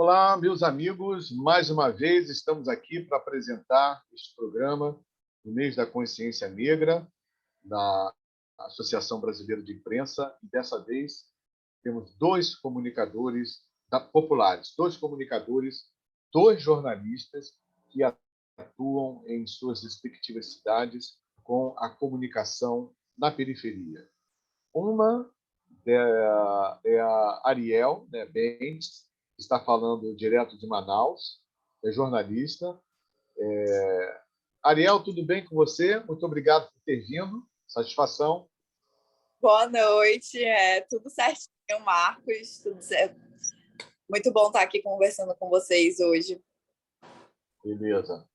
Olá, meus amigos. Mais uma vez estamos aqui para apresentar este programa no mês da Consciência Negra, da Associação Brasileira de Imprensa. E dessa vez temos dois comunicadores populares, dois jornalistas que atuam em suas respectivas cidades com a comunicação na periferia. Uma é a Ariel, né, Bentes, que está falando direto de Manaus, é jornalista. Ariel, tudo bem com você? Muito obrigado por ter vindo. Satisfação. Boa noite, tudo certinho, Marcos, tudo certo. Muito bom estar aqui conversando com vocês hoje. Beleza.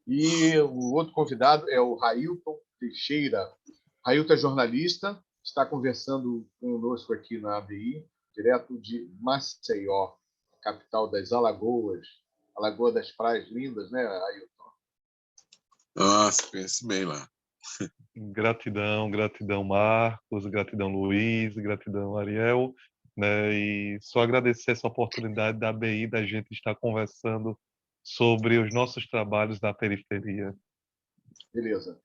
E o outro convidado é o Railton Teixeira. Railton é jornalista, está conversando conosco aqui na ABI, direto de Maceió, capital das Alagoas. Alagoa das Praias Lindas, né, Railton? Nossa, conheço bem lá. Gratidão, Marcos, gratidão, Luiz, gratidão, Ariel, né? E só agradecer essa oportunidade da ABI, da gente estar conversando sobre os nossos trabalhos na periferia. Beleza.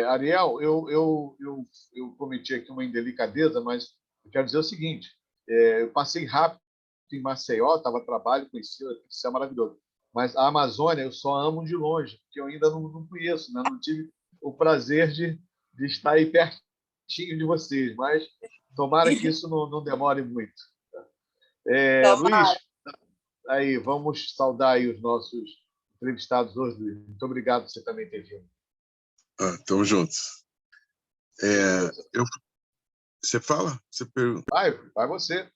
Ariel, eu cometi aqui uma indelicadeza, mas eu quero dizer o seguinte, eu passei rápido em Maceió, estava a trabalho, conheci, isso é maravilhoso, mas a Amazônia eu só amo de longe, porque eu ainda não conheço, né? Não tive o prazer de estar aí pertinho de vocês, mas tomara que isso não demore muito. Luiz, aí, vamos saudar aí os nossos entrevistados hoje, Luiz. Muito obrigado por você também ter vindo. Estamos juntos. Você fala? Você pergunta? Vai você.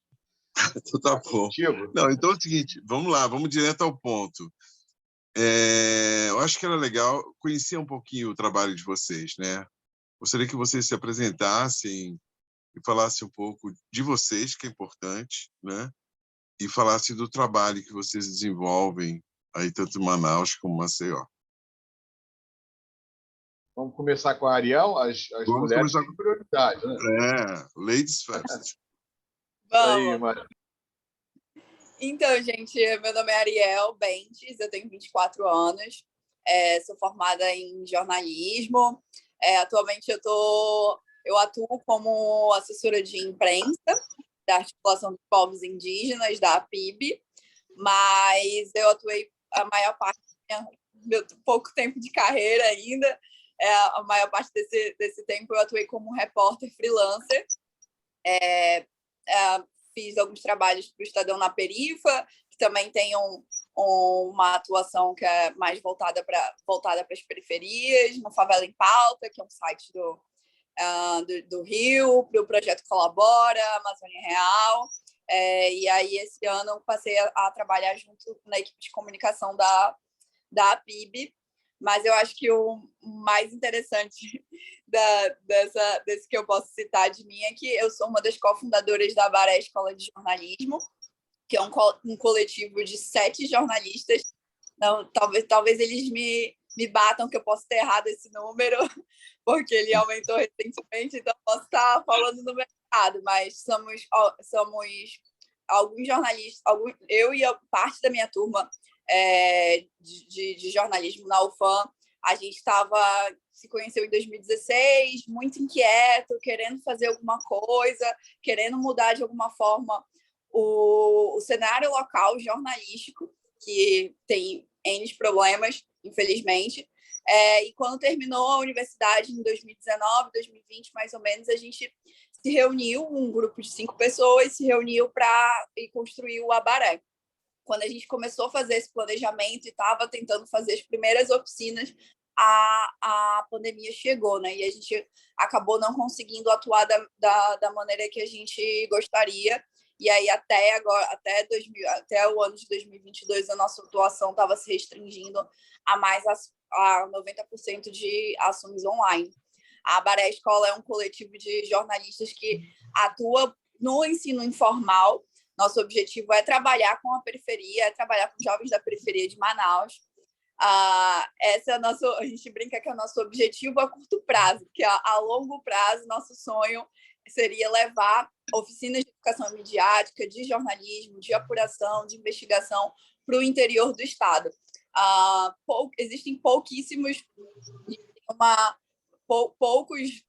Então tá bom. Não, então é o seguinte, vamos lá, vamos direto ao ponto. Eu acho que era legal conhecer um pouquinho o trabalho de vocês, né? Gostaria que vocês se apresentassem e falassem um pouco de vocês, que é importante, né? E falassem do trabalho que vocês desenvolvem aí tanto em Manaus como em Maceió. Vamos começar com a Ariel, as mulheres têm prioridade, né? Ladies first. Vamos. Então, gente, meu nome é Ariel Bentes, eu tenho 24 anos, sou formada em jornalismo. Atualmente eu atuo como assessora de imprensa da Articulação dos Povos Indígenas, da APIB, mas eu atuei a maior parte do meu pouco tempo de carreira ainda. A maior parte desse tempo eu atuei como repórter freelancer. Fiz alguns trabalhos para o Estadão na Perifa, que também tem uma atuação que é mais voltada para as periferias, no Favela em Pauta, que é um site do Rio, para o Projeto Colabora, Amazônia Real. E aí, esse ano, eu passei a trabalhar junto na equipe de comunicação da APIB. Mas eu acho que o mais interessante desse que eu posso citar de mim é que eu sou uma das cofundadoras da Abaré Escola de Jornalismo, que é um coletivo de 7 jornalistas. Não, talvez eles me batam, que eu posso ter errado esse número, porque ele aumentou recentemente, então eu posso estar falando no mercado, mas somos alguns jornalistas, eu e parte da minha turma de jornalismo na UFAM. A gente se conheceu em 2016, muito inquieto, querendo fazer alguma coisa, querendo mudar de alguma forma o cenário local jornalístico, que tem N problemas, infelizmente. E quando terminou a universidade, em 2019, 2020, mais ou menos, a gente se reuniu, um grupo de 5 pessoas se reuniu para construir o Abaré. Quando a gente começou a fazer esse planejamento e estava tentando fazer as primeiras oficinas, a pandemia chegou, né? E a gente acabou não conseguindo atuar da maneira que a gente gostaria. E aí, até o ano de 2022, a nossa atuação estava se restringindo a 90% de ações online. A Abaré Escola é um coletivo de jornalistas que atua no ensino informal. Nosso objetivo é trabalhar com a periferia, é trabalhar com jovens da periferia de Manaus. Esse é a gente brinca que é o nosso objetivo a curto prazo, porque a longo prazo, nosso sonho seria levar oficinas de educação midiática, de jornalismo, de apuração, de investigação para o interior do estado. Existem pouquíssimos, poucos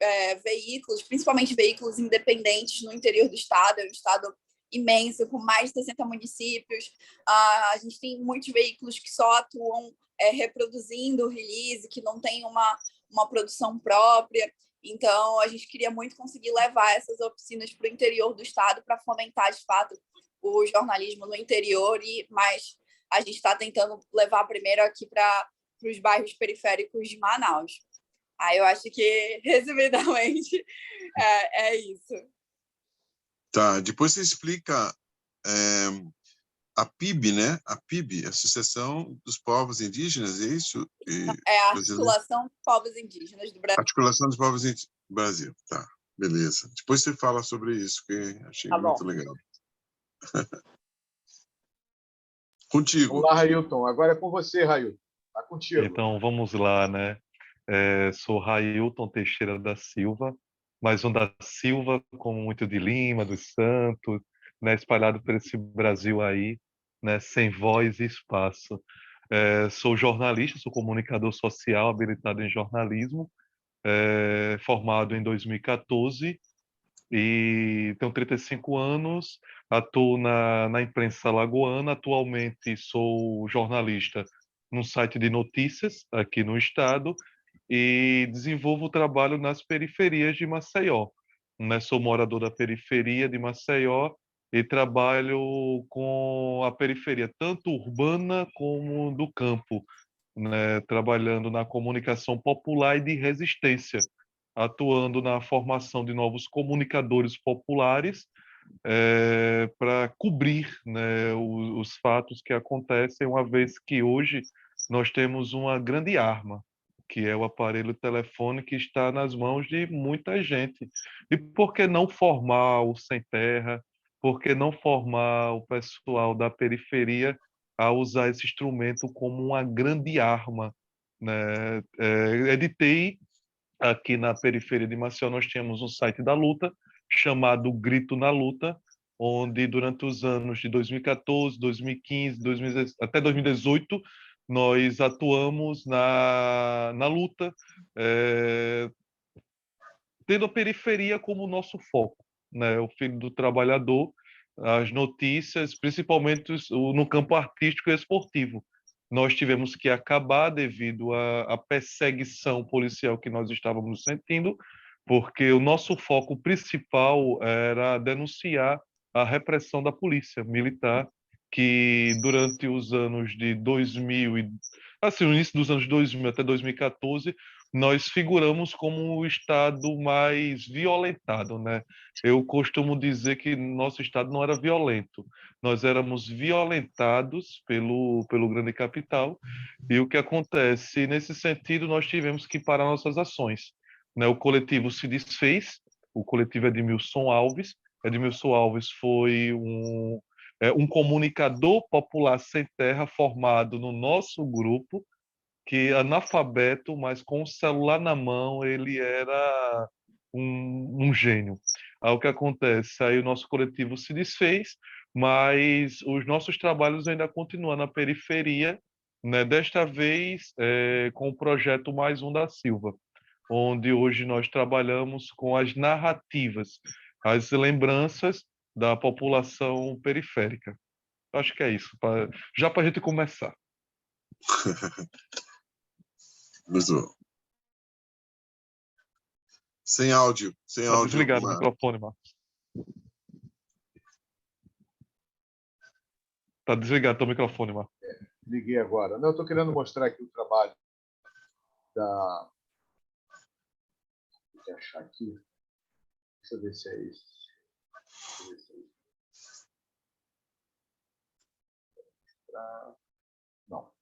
veículos, principalmente veículos independentes no interior do estado. É um estado imenso, com mais de 60 municípios. A gente tem muitos veículos que só atuam reproduzindo o release, que não tem uma produção própria. Então, a gente queria muito conseguir levar essas oficinas para o interior do estado para fomentar, de fato, o jornalismo no interior, mas a gente está tentando levar primeiro aqui para os bairros periféricos de Manaus. Eu acho que, resumidamente, é isso. Tá, depois você explica a PIB, né? A PIB, Associação dos Povos Indígenas, é isso? A Articulação dos Povos Indígenas do Brasil. Articulação dos Povos Indígenas do Brasil, tá, beleza. Depois você fala sobre isso, que achei muito legal. Contigo. Olá, Railton. Agora é com você, Railton. Está contigo. Então, vamos lá, né? Sou Railton Teixeira da Silva, mas um da Silva com muito de Lima, dos Santos, né? Espalhado por esse Brasil aí, né? Sem voz e espaço. Sou jornalista, sou comunicador social habilitado em jornalismo, formado em 2014 e tenho 35 anos, atuo na imprensa alagoana. Atualmente sou jornalista num site de notícias aqui no estado e desenvolvo trabalho nas periferias de Maceió. Né? Sou morador da periferia de Maceió e trabalho com a periferia, tanto urbana como do campo, né? Trabalhando na comunicação popular e de resistência, atuando na formação de novos comunicadores populares para cobrir, né, os fatos que acontecem, uma vez que hoje nós temos uma grande arma, que é o aparelho telefone que está nas mãos de muita gente. E por que não formar o Sem Terra? Por que não formar o pessoal da periferia a usar esse instrumento como uma grande arma, né? Editei aqui na periferia de Maceió, nós tínhamos um site da luta chamado Grito na Luta, onde durante os anos de 2014, 2015, até 2018, nós atuamos na luta, tendo a periferia como nosso foco, né? O filho do trabalhador, as notícias, principalmente no campo artístico e esportivo. Nós tivemos que acabar devido à perseguição policial que nós estávamos sentindo, porque o nosso foco principal era denunciar a repressão da polícia militar, que durante os anos de 2000 no início dos anos 2000 até 2014, nós figuramos como o estado mais violentado, né? Eu costumo dizer que nosso estado não era violento, nós éramos violentados pelo grande capital. E o que acontece nesse sentido, nós tivemos que parar nossas ações, né? O coletivo se desfez, o coletivo Edmilson Alves. Edmilson Alves foi um comunicador popular sem terra formado no nosso grupo, que analfabeto, mas com o celular na mão, ele era um gênio. Aí o que acontece? Aí o nosso coletivo se desfez, mas os nossos trabalhos ainda continuam na periferia, né? Desta vez com o projeto Mais Um da Silva, onde hoje nós trabalhamos com as narrativas, as lembranças da população periférica. Acho que é isso, já para a gente começar. Muito. Sem áudio. Desligado o microfone, Marcos. Tá desligado teu microfone, Marcos. Liguei agora. Não, eu estou querendo mostrar aqui o trabalho da... Deixa eu achar aqui. Deixa eu ver se é isso. Não.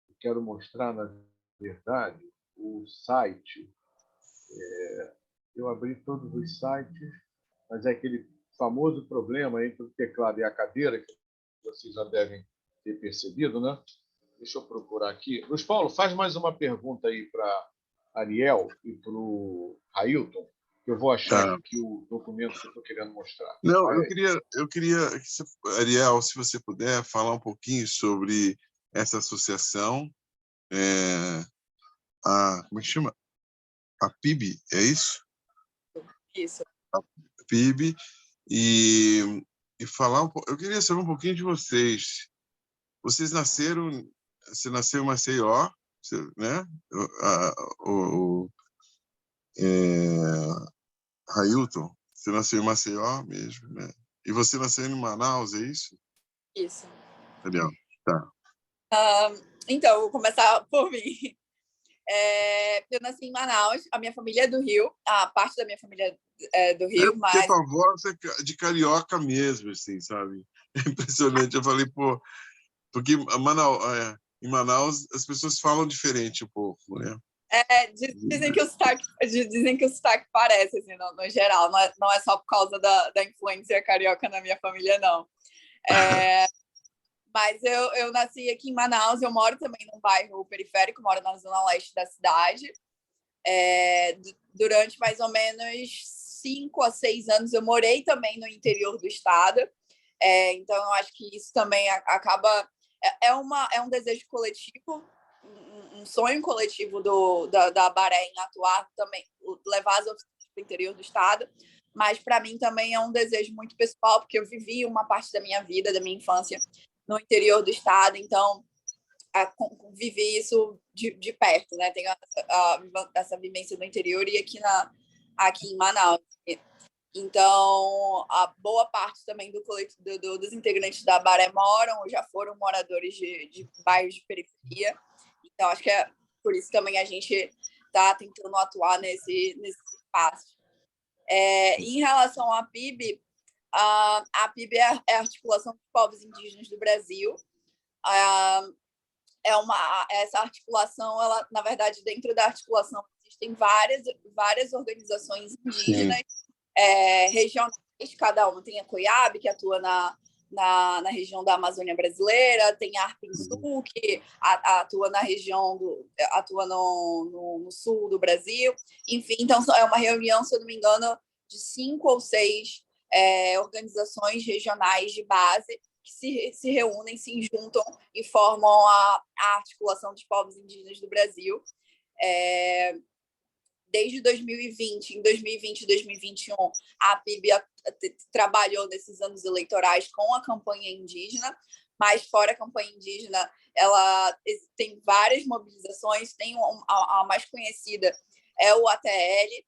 Eu quero mostrar, na verdade, o site. Eu abri todos os sites, mas é aquele famoso problema entre o teclado e a cadeira, que vocês já devem ter percebido, né? Deixa eu procurar aqui. Luiz Paulo, faz mais uma pergunta aí para Ariel e para o Railton, que eu vou achar aqui o documento que eu estou querendo mostrar. Não, eu queria Ariel, se você puder, falar um pouquinho sobre essa associação, como é que chama? A PIB, é isso? Isso. A PIB, e falar eu queria saber um pouquinho de vocês. Vocês você nasceu em Maceió, né? O Railton, você nasceu em Maceió mesmo, né? E você nasceu em Manaus, é isso? Isso. Legal, tá. Então, vou começar por mim. Eu nasci em Manaus, a minha família é do Rio, a parte da minha família é do Rio, mas... Porque a voz é de carioca mesmo, assim, sabe? É impressionante. Eu falei, pô, porque em Manaus as pessoas falam diferente um pouco, né? Dizem que o sotaque parece, assim, no geral, não é só por causa da influência carioca na minha família, não. Mas eu nasci aqui em Manaus, eu moro também num bairro periférico, moro na zona leste da cidade. Durante mais ou menos 5 a 6 anos eu morei também no interior do estado. Então, eu acho que isso também acaba... É um desejo coletivo, um sonho coletivo da Abaré em atuar também, levar as oficinas para o interior do estado, mas para mim também é um desejo muito pessoal, porque eu vivi uma parte da minha vida, da minha infância, no interior do estado, então vivi isso de perto, né? Tenho essa vivência no interior e aqui em Manaus. Então, a boa parte também dos integrantes da Abaré moram ou já foram moradores de bairros de periferia. Então, acho que é por isso também a gente está tentando atuar nesse espaço. Em relação à PIB, a PIB é a Articulação dos Povos Indígenas do Brasil. Essa articulação, ela, na verdade, dentro da articulação existem várias organizações indígenas regionais, cada uma. Tem a COIAB, que atua na região da Amazônia brasileira, tem a Arpinsul, que atua na região atua no sul do Brasil. Enfim, então é uma reunião, se eu não me engano, de 5 ou 6 organizações regionais de base que se reúnem, se juntam e formam a Articulação dos Povos Indígenas do Brasil. Desde 2020, em 2020 e 2021, a PIB trabalhou nesses anos eleitorais com a campanha indígena, mas fora a campanha indígena, ela tem várias mobilizações, tem a mais conhecida é o ATL,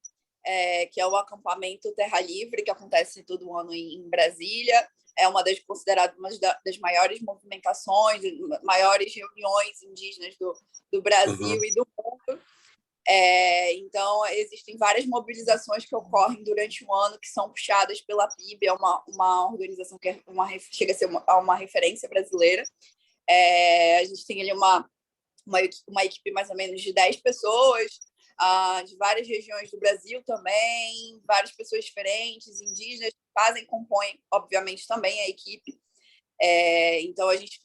que é o Acampamento Terra Livre, que acontece todo ano em Brasília, é considerada uma das maiores movimentações, maiores reuniões indígenas do Brasil e do mundo. Então, existem várias mobilizações que ocorrem durante o ano que são puxadas pela PIB, é uma organização que chega a ser uma referência brasileira. A gente tem ali uma equipe mais ou menos de 10 pessoas, de várias regiões do Brasil também, várias pessoas diferentes, indígenas, que compõem, obviamente, também a equipe. Então, a gente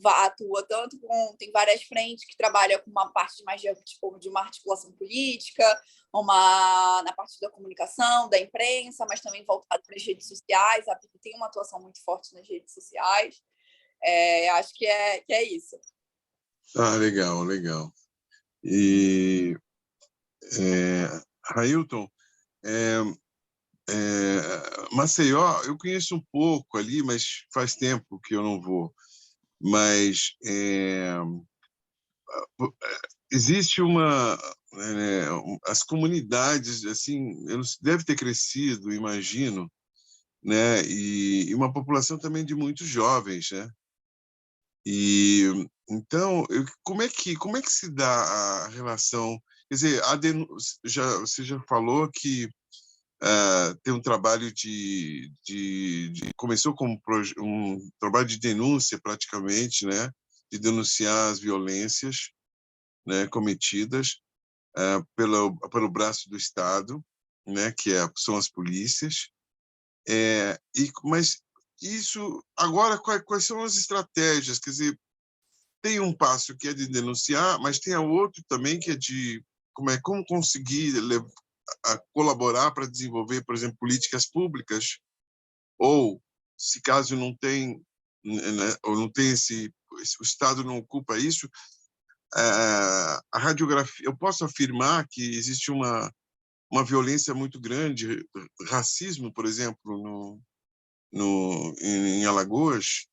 atua tanto tem várias frentes que trabalham com uma parte mais de uma articulação política, na parte da comunicação, da imprensa, mas também voltado para as redes sociais. A PIB tem uma atuação muito forte nas redes sociais. Acho que é isso. Legal, legal. E, Railton, Maceió, eu conheço um pouco ali, mas faz tempo que eu não vou. Mas existe as comunidades, assim, deve ter crescido, imagino, né? E uma população também de muitos jovens, né? E então, como é que se dá a relação? Quer dizer, você já falou que tem um trabalho começou como um trabalho de denúncia praticamente, né, de denunciar as violências, né, cometidas pelo braço do Estado, né, que são as polícias. Mas isso agora quais são as estratégias? Quer dizer, tem um passo que é de denunciar, mas tem o outro também que é de como conseguir colaborar para desenvolver, por exemplo, políticas públicas, ou se caso não tem, né, ou não tem o Estado não ocupa isso, a radiografia, eu posso afirmar que existe uma violência muito grande, racismo, por exemplo, em Alagoas,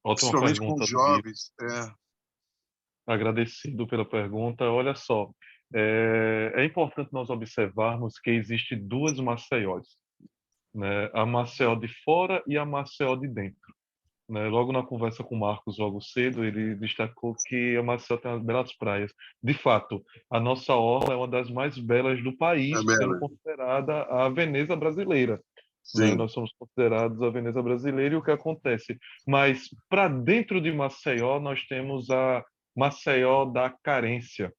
Ótima principalmente com pergunta, os Luiz. jovens. Agradecido pela pergunta. Olha só, é importante nós observarmos que existem duas Maceiós, né? A Maceió de fora e a Maceió de dentro, né? Logo na conversa com o Marcos, logo cedo, ele destacou que a Maceió tem umas belas praias. De fato, a nossa orla é uma das mais belas do país, É sendo bela. considerada a Veneza brasileira, né? Sim. Nós somos considerados a Veneza brasileira e o que acontece? Mas para dentro de Maceió, nós temos a Maceió da carência,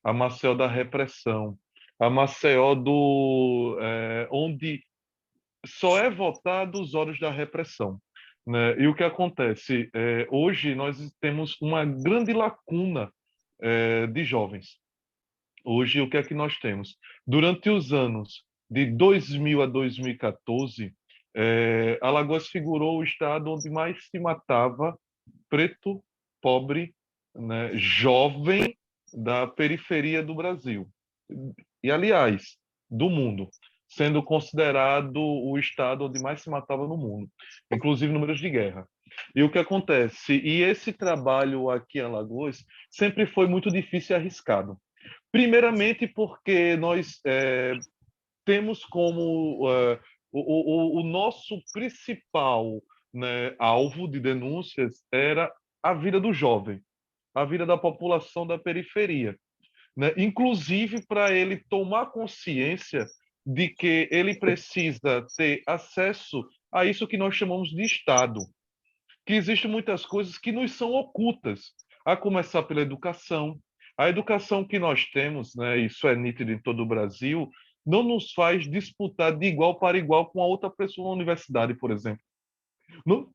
a Maceió da repressão, a Maceió onde só é votado os olhos da repressão, né? E o que acontece? Hoje nós temos uma grande lacuna de jovens. Hoje, o que é que nós temos? Durante os anos de 2000 a 2014, Alagoas figurou o estado onde mais se matava preto, pobre, né, jovem da periferia do Brasil. E, aliás, do mundo, sendo considerado o estado onde mais se matava no mundo, inclusive números de guerra. E o que acontece? E esse trabalho aqui em Alagoas sempre foi muito difícil e arriscado. Primeiramente porque nós temos como o nosso principal, né, alvo de denúncias era a vida do jovem, a vida da população da periferia, né? Inclusive para ele tomar consciência de que ele precisa ter acesso a isso que nós chamamos de Estado, que existem muitas coisas que nos são ocultas, a começar pela educação. A educação que nós temos, né, isso é nítido em todo o Brasil, não nos faz disputar de igual para igual com a outra pessoa na universidade, por exemplo. Não,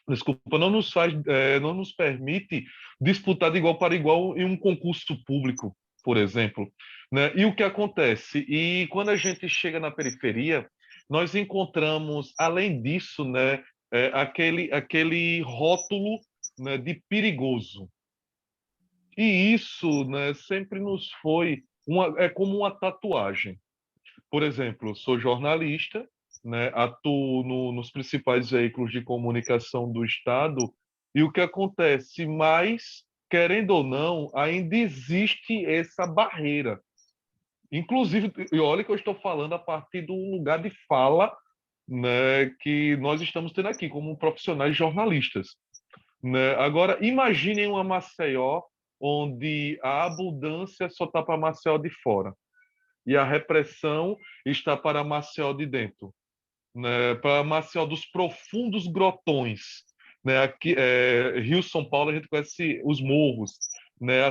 desculpa, não nos permite disputar de igual para igual em um concurso público, por exemplo, né? E o que acontece? E quando a gente chega na periferia, nós encontramos, além disso, né, aquele rótulo, né, de perigoso. E isso, né, sempre nos foi é como uma tatuagem. Por exemplo, eu sou jornalista, né, atuo nos principais veículos de comunicação do Estado, e o que acontece? Mas, querendo ou não, ainda existe essa barreira. Inclusive, e olha que eu estou falando a partir do lugar de fala, né, que nós estamos tendo aqui, como profissionais jornalistas, né? Agora, imaginem uma Maceió onde a abundância só está para Maceió de fora e a repressão está para Maceió de dentro, né? Para Maceió dos profundos grotões, né? Aqui, Rio São Paulo a gente conhece os morros, né?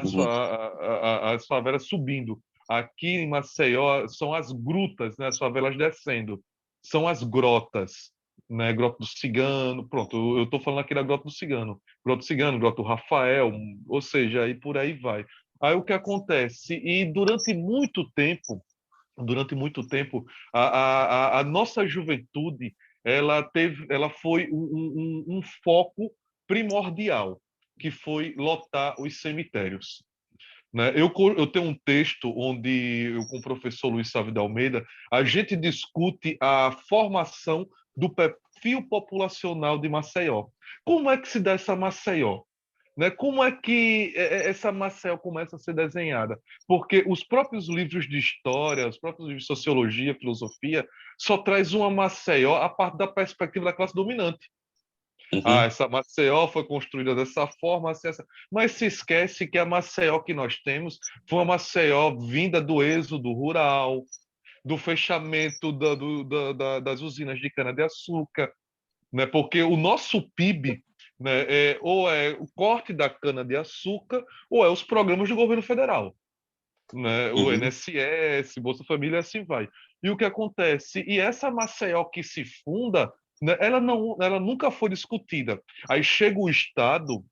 As favelas subindo. Aqui em Maceió são as grutas, né? As favelas descendo, são as grotas, né? Grota do Cigano, pronto. Eu estou falando aqui da Grota do Cigano, Grota do Rafael, ou seja, aí por aí vai. Aí o que acontece? E durante muito tempo, a nossa juventude ela foi um foco primordial, que foi lotar os cemitérios, né? Eu tenho um texto onde eu, com o professor Luiz Sávio de Almeida, a gente discute a formação do perfil populacional de Maceió. Como é que se dá essa Maceió? Né? Como é que essa Maceió começa a ser desenhada? Porque os próprios livros de história, os próprios livros de sociologia, filosofia, só traz uma Maceió a partir da perspectiva da classe dominante. Essa Maceió foi construída dessa forma, assim, essa. Mas se esquece que a Maceió que nós temos foi uma Maceió vinda do êxodo rural, do fechamento das usinas de cana-de-açúcar, né? Porque o nosso PIB, né, ou é o corte da cana-de-açúcar, ou é os programas do governo federal, né? O INSS, Bolsa Família, assim vai. E o que acontece? E essa Maceió que se funda né, ela nunca foi discutida. Aí chega o Estado,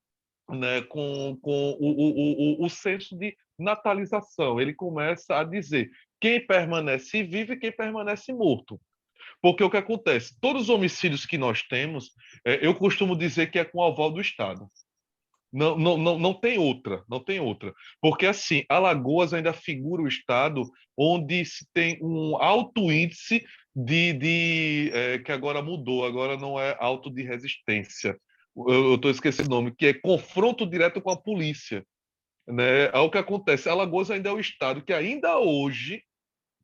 né, com o senso de natalização. Ele começa a dizer quem permanece vivo e quem permanece morto. Porque o que acontece? Todos os homicídios que nós temos, eu costumo dizer que é com o aval do Estado. Não tem outra, não tem outra. Porque, assim, Alagoas ainda figura o estado onde se tem um alto índice que agora mudou, agora não é auto de resistência. Eu estou esquecendo o nome, que é confronto direto com a polícia. Né? É o que acontece. Alagoas ainda é o estado que ainda hoje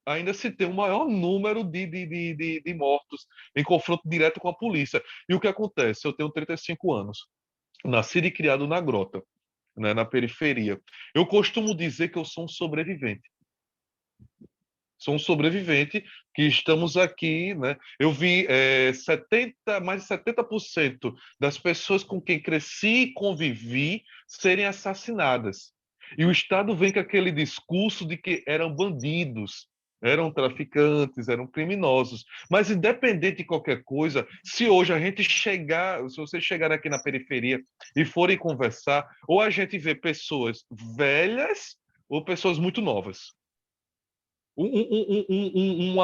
ainda se tem o maior número de mortos em confronto direto com a polícia. E o que acontece? Eu tenho 35 anos, nascido e criado na Grota, né, na periferia. Eu costumo dizer que eu sou um sobrevivente. Sou um sobrevivente que estamos aqui, né? Eu vi mais de 70% das pessoas com quem cresci e convivi serem assassinadas. E o Estado vem com aquele discurso de que eram bandidos, eram traficantes, eram criminosos. Mas independente de qualquer coisa, se hoje a gente chegar, se vocês chegarem aqui na periferia e forem conversar, ou a gente vê pessoas velhas ou pessoas muito novas. Um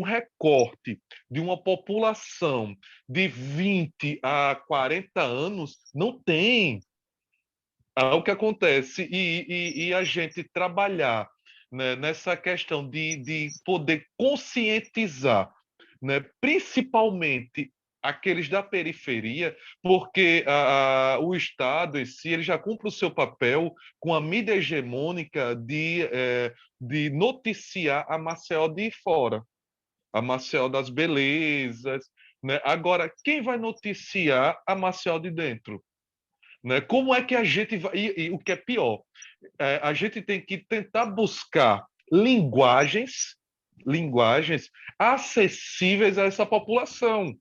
recorte de uma população de 20 a 40 anos não tem. O que acontece e a gente trabalhar, né, nessa questão de poder conscientizar, né, principalmente aqueles da periferia, porque o Estado em si ele já cumpre o seu papel com a mídia hegemônica de noticiar a Maceió de fora, a Maceió das belezas. Né? Agora, quem vai noticiar a Maceió de dentro? Né? Como é que a gente vai. E o que é pior, a gente tem que tentar buscar linguagens acessíveis a essa população.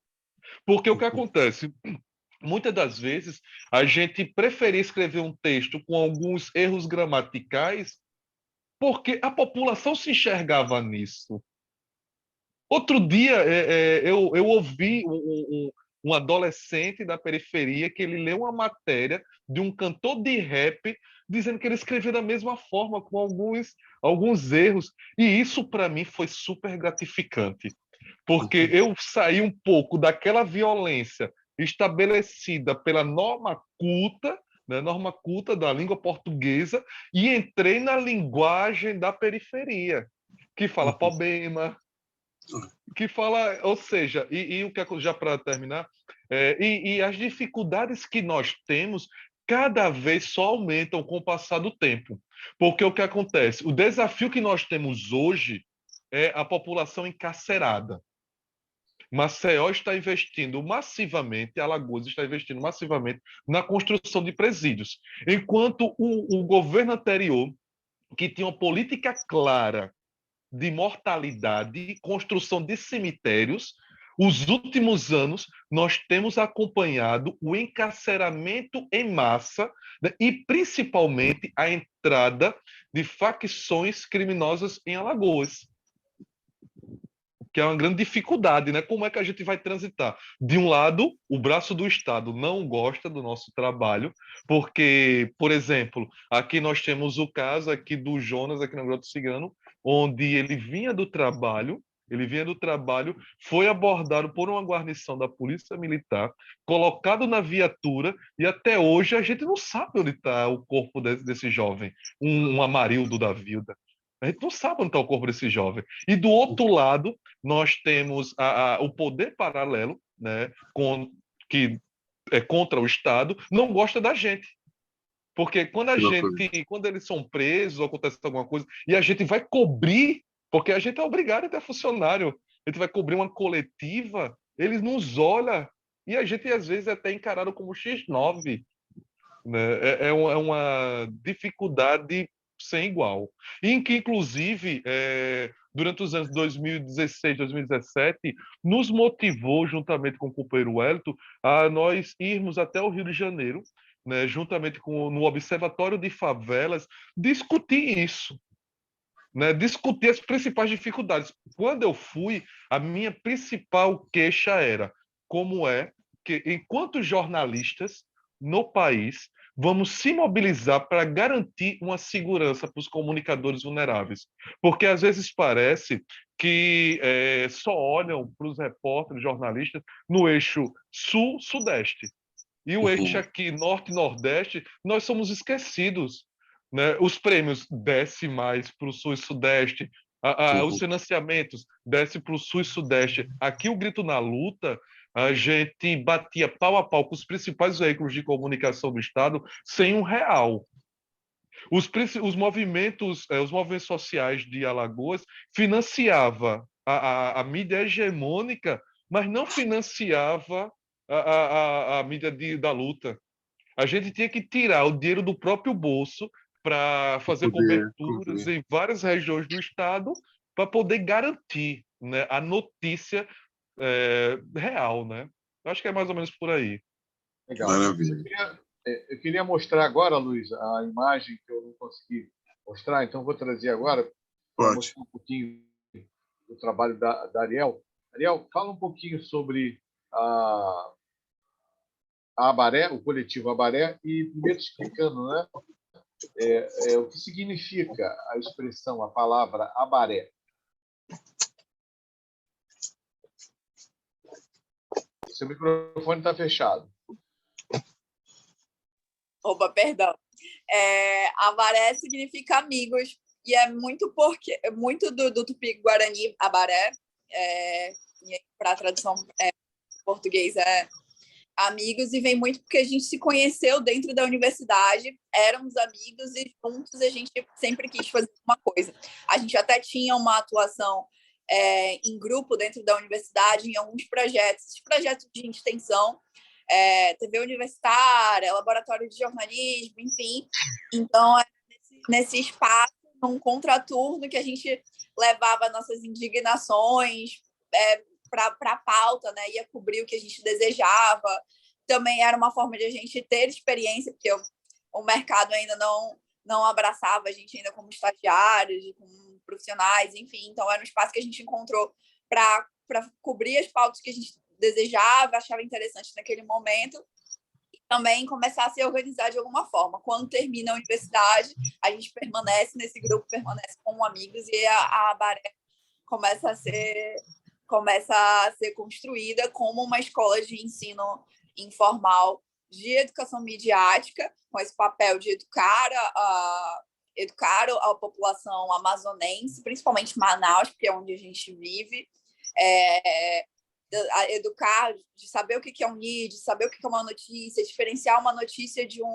Porque o que acontece? Muitas das vezes a gente preferia escrever um texto com alguns erros gramaticais porque a população se enxergava nisso. Outro dia eu ouvi um adolescente da periferia que ele leu uma matéria de um cantor de rap dizendo que ele escrevia da mesma forma, com alguns erros. E isso, para mim, foi super gratificante, porque eu saí um pouco daquela violência estabelecida pela norma culta da língua portuguesa, e entrei na linguagem da periferia, que fala poema, que fala, ou seja, o que já para terminar, e as dificuldades que nós temos cada vez só aumentam com o passar do tempo. Porque o que acontece? O desafio que nós temos hoje é a população encarcerada. Maceió está investindo massivamente, Alagoas está investindo massivamente na construção de presídios, enquanto o governo anterior, que tinha uma política clara de mortalidade, construção de cemitérios, os últimos anos nós temos acompanhado o encarceramento em massa, né, e principalmente a entrada de facções criminosas em Alagoas, que é uma grande dificuldade, né? Como é que a gente vai transitar? De um lado, o braço do Estado não gosta do nosso trabalho, porque, por exemplo, aqui nós temos o caso aqui do Jonas, aqui no Grota Cigano, onde ele vinha do trabalho, foi abordado por uma guarnição da Polícia Militar, colocado na viatura, e até hoje a gente não sabe onde está o corpo desse jovem, um Amarildo da vida. A gente não sabe onde está o corpo desse jovem. E do outro lado, nós temos o poder paralelo, né, que é contra o Estado, não gosta da gente. Porque quando eles são presos, ou acontece alguma coisa, e a gente vai cobrir, porque a gente é obrigado a ter funcionário, a gente vai cobrir uma coletiva, eles nos olham, e a gente às vezes é até encarado como X9. Né? É uma dificuldade sem igual. Em que, inclusive, durante os anos 2016, 2017, nos motivou, juntamente com o companheiro Wellington, a nós irmos até o Rio de Janeiro, né, juntamente no Observatório de Favelas, discutir isso. né, discutir as principais dificuldades. Quando eu fui, a minha principal queixa era como é que, enquanto jornalistas no país, vamos se mobilizar para garantir uma segurança para os comunicadores vulneráveis. Porque às vezes parece que só olham para os repórteres, jornalistas, no eixo sul-sudeste. E o eixo aqui, norte e nordeste, nós somos esquecidos, né? Os prêmios descem mais para o sul e sudeste, os financiamentos descem para o sul e sudeste. Aqui o Grito na Luta, a gente batia pau a pau com os principais veículos de comunicação do Estado sem R$ 1. Os movimentos sociais de Alagoas financiava a mídia hegemônica, mas não financiava a mídia da luta. A gente tinha que tirar o dinheiro do próprio bolso para fazer coberturas em várias regiões do Estado para poder garantir, né, a notícia real, né? Eu acho que é mais ou menos por aí. Legal. Maravilha. Eu queria mostrar agora, Luiz, a imagem que eu não consegui mostrar, então vou trazer agora para mostrar um pouquinho do trabalho da Ariel. Ariel, fala um pouquinho sobre a Abaré, o coletivo Abaré, e primeiro explicando, né, o que significa a expressão, a palavra Abaré. Seu microfone está fechado. Opa, perdão. Abaré significa amigos, e é muito do Tupi-Guarani, Abaré, para a tradução português é amigos, e vem muito porque a gente se conheceu dentro da universidade, éramos amigos e juntos a gente sempre quis fazer uma coisa. A gente até tinha uma atuação em grupo dentro da universidade, em alguns projetos de extensão, TV universitária, laboratório de jornalismo, enfim. Então, nesse espaço, num contraturno, que a gente levava nossas indignações para a pauta, né? Ia cobrir o que a gente desejava. Também era uma forma de a gente ter experiência, porque o mercado ainda não abraçava a gente ainda como estagiários, como profissionais, enfim. Então, era um espaço que a gente encontrou para cobrir as pautas que a gente desejava, achava interessante naquele momento, e também começar a se organizar de alguma forma. Quando termina a universidade, a gente permanece nesse grupo, permanece como amigos, e a Abaré começa a ser construída como uma escola de ensino informal de educação midiática, com esse papel de educar a população amazonense, principalmente Manaus, porque é onde a gente vive, educar, de saber o que é um lead, de saber o que é uma notícia, diferenciar uma notícia de um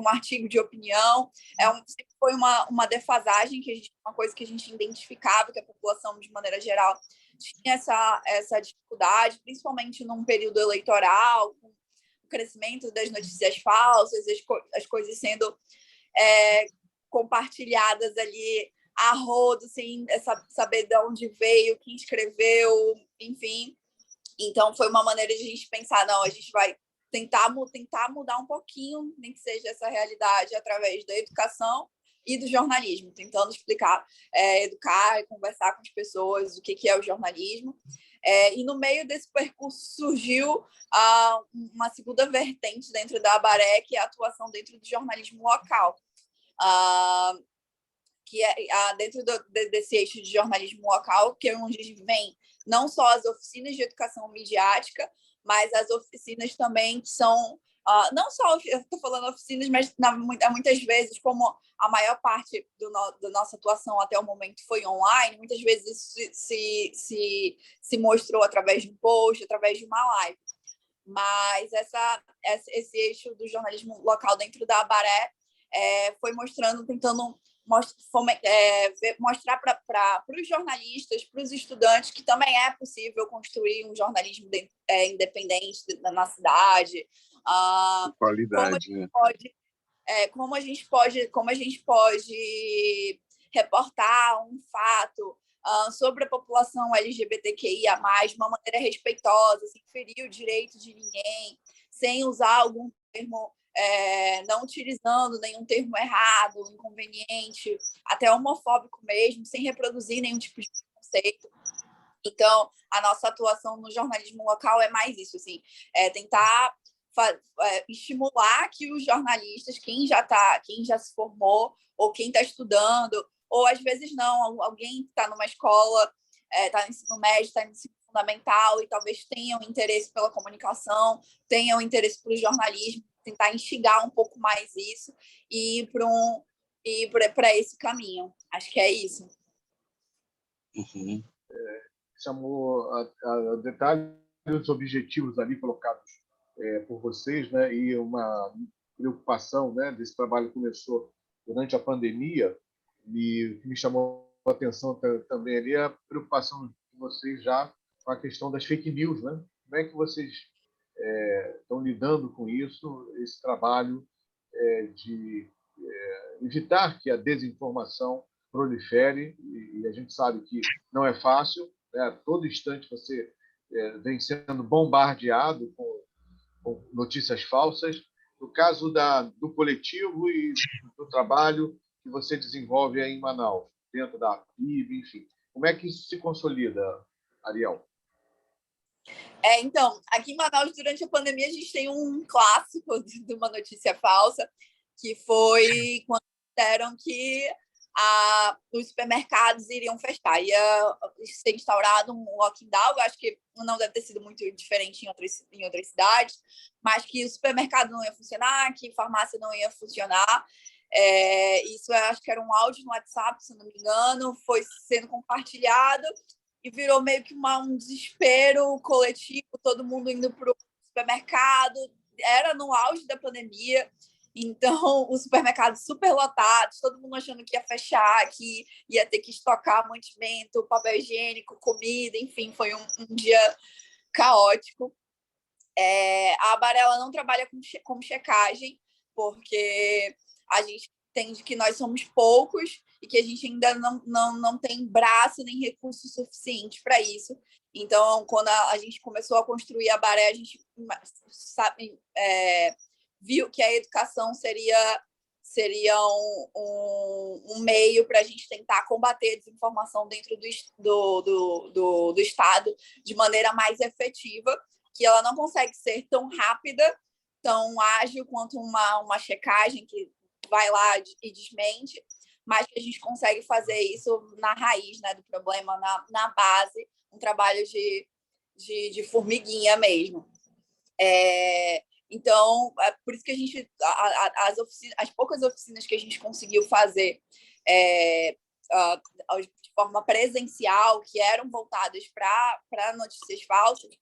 artigo de opinião. Sempre foi uma defasagem, uma coisa que a gente identificava, que a população, de maneira geral, tinha essa dificuldade, principalmente num período eleitoral, com o crescimento das notícias falsas, as coisas sendo compartilhadas ali a rodo, sem saber de onde veio, quem escreveu, enfim. Então, foi uma maneira de a gente pensar, não, a gente vai tentar mudar um pouquinho, nem que seja essa realidade, através da educação e do jornalismo, tentando explicar, educar e conversar com as pessoas o que é o jornalismo. E no meio desse percurso surgiu uma segunda vertente dentro da Abaré, que é a atuação dentro do jornalismo local, que é dentro desse eixo de jornalismo local, que é onde vem não só as oficinas de educação midiática, mas as oficinas também que são, não só, eu estou falando oficinas, mas muitas vezes, como a maior parte da nossa atuação até o momento foi online, muitas vezes isso se mostrou através de um post, através de uma live. Mas esse eixo do jornalismo local dentro da Abaré foi tentando mostrar para os jornalistas, para os estudantes, que também é possível construir um jornalismo independente na cidade. Qualidade, como a gente pode reportar um fato sobre a população LGBTQIA+, de uma maneira respeitosa, sem ferir o direito de ninguém, sem usar algum termo não utilizando nenhum termo errado, inconveniente, até homofóbico mesmo, sem reproduzir nenhum tipo de preconceito. Então, a nossa atuação no jornalismo local é mais isso, assim, tentar estimular que os jornalistas, quem já se formou, ou quem está estudando, ou às vezes não, alguém que está numa escola, está no ensino médio, está no ensino fundamental e talvez tenham interesse pela comunicação, tenham interesse pelo jornalismo, tentar instigar um pouco mais isso e ir para esse caminho. Acho que é isso. Uhum. Chamou a detalhe os objetivos ali colocados por vocês, né? E uma preocupação, né? Desse trabalho começou durante a pandemia e o que me chamou a atenção também ali é a preocupação de vocês já com a questão das fake news, né? Como é que vocês estão lidando com isso, esse trabalho de evitar que a desinformação prolifere, e a gente sabe que não é fácil, né? A todo instante você vem sendo bombardeado com notícias falsas. No caso do coletivo e do trabalho que você desenvolve aí em Manaus, dentro da PIB, enfim. Como é que isso se consolida, Ariel? Então, aqui em Manaus, durante a pandemia, a gente tem um clássico de uma notícia falsa, que foi quando disseram que os supermercados iriam fechar. Ia ser instaurado um lockdown, eu acho que não deve ter sido muito diferente em outras cidades, mas que o supermercado não ia funcionar, que farmácia não ia funcionar. Isso eu acho que era um áudio no WhatsApp, se não me engano, foi sendo compartilhado e virou meio que um desespero coletivo, todo mundo indo para o supermercado. Era no auge da pandemia, então os supermercados super lotados, todo mundo achando que ia fechar, que ia ter que estocar mantimento, papel higiênico, comida, enfim, foi um dia caótico. A Abarela não trabalha com checagem, porque a gente entende que nós somos poucos e que a gente ainda não tem braço nem recurso suficiente para isso. Então, quando a gente começou a construir a Baré, a gente viu que a educação seria um meio para a gente tentar combater a desinformação dentro do Estado de maneira mais efetiva, que ela não consegue ser tão rápida, tão ágil quanto uma checagem que vai lá e desmente, mas que a gente consegue fazer isso na raiz, né, do problema, na base, um trabalho de formiguinha mesmo. Então, por isso que a gente, as poucas oficinas que a gente conseguiu fazer de forma presencial, que eram voltadas para notícias falsas,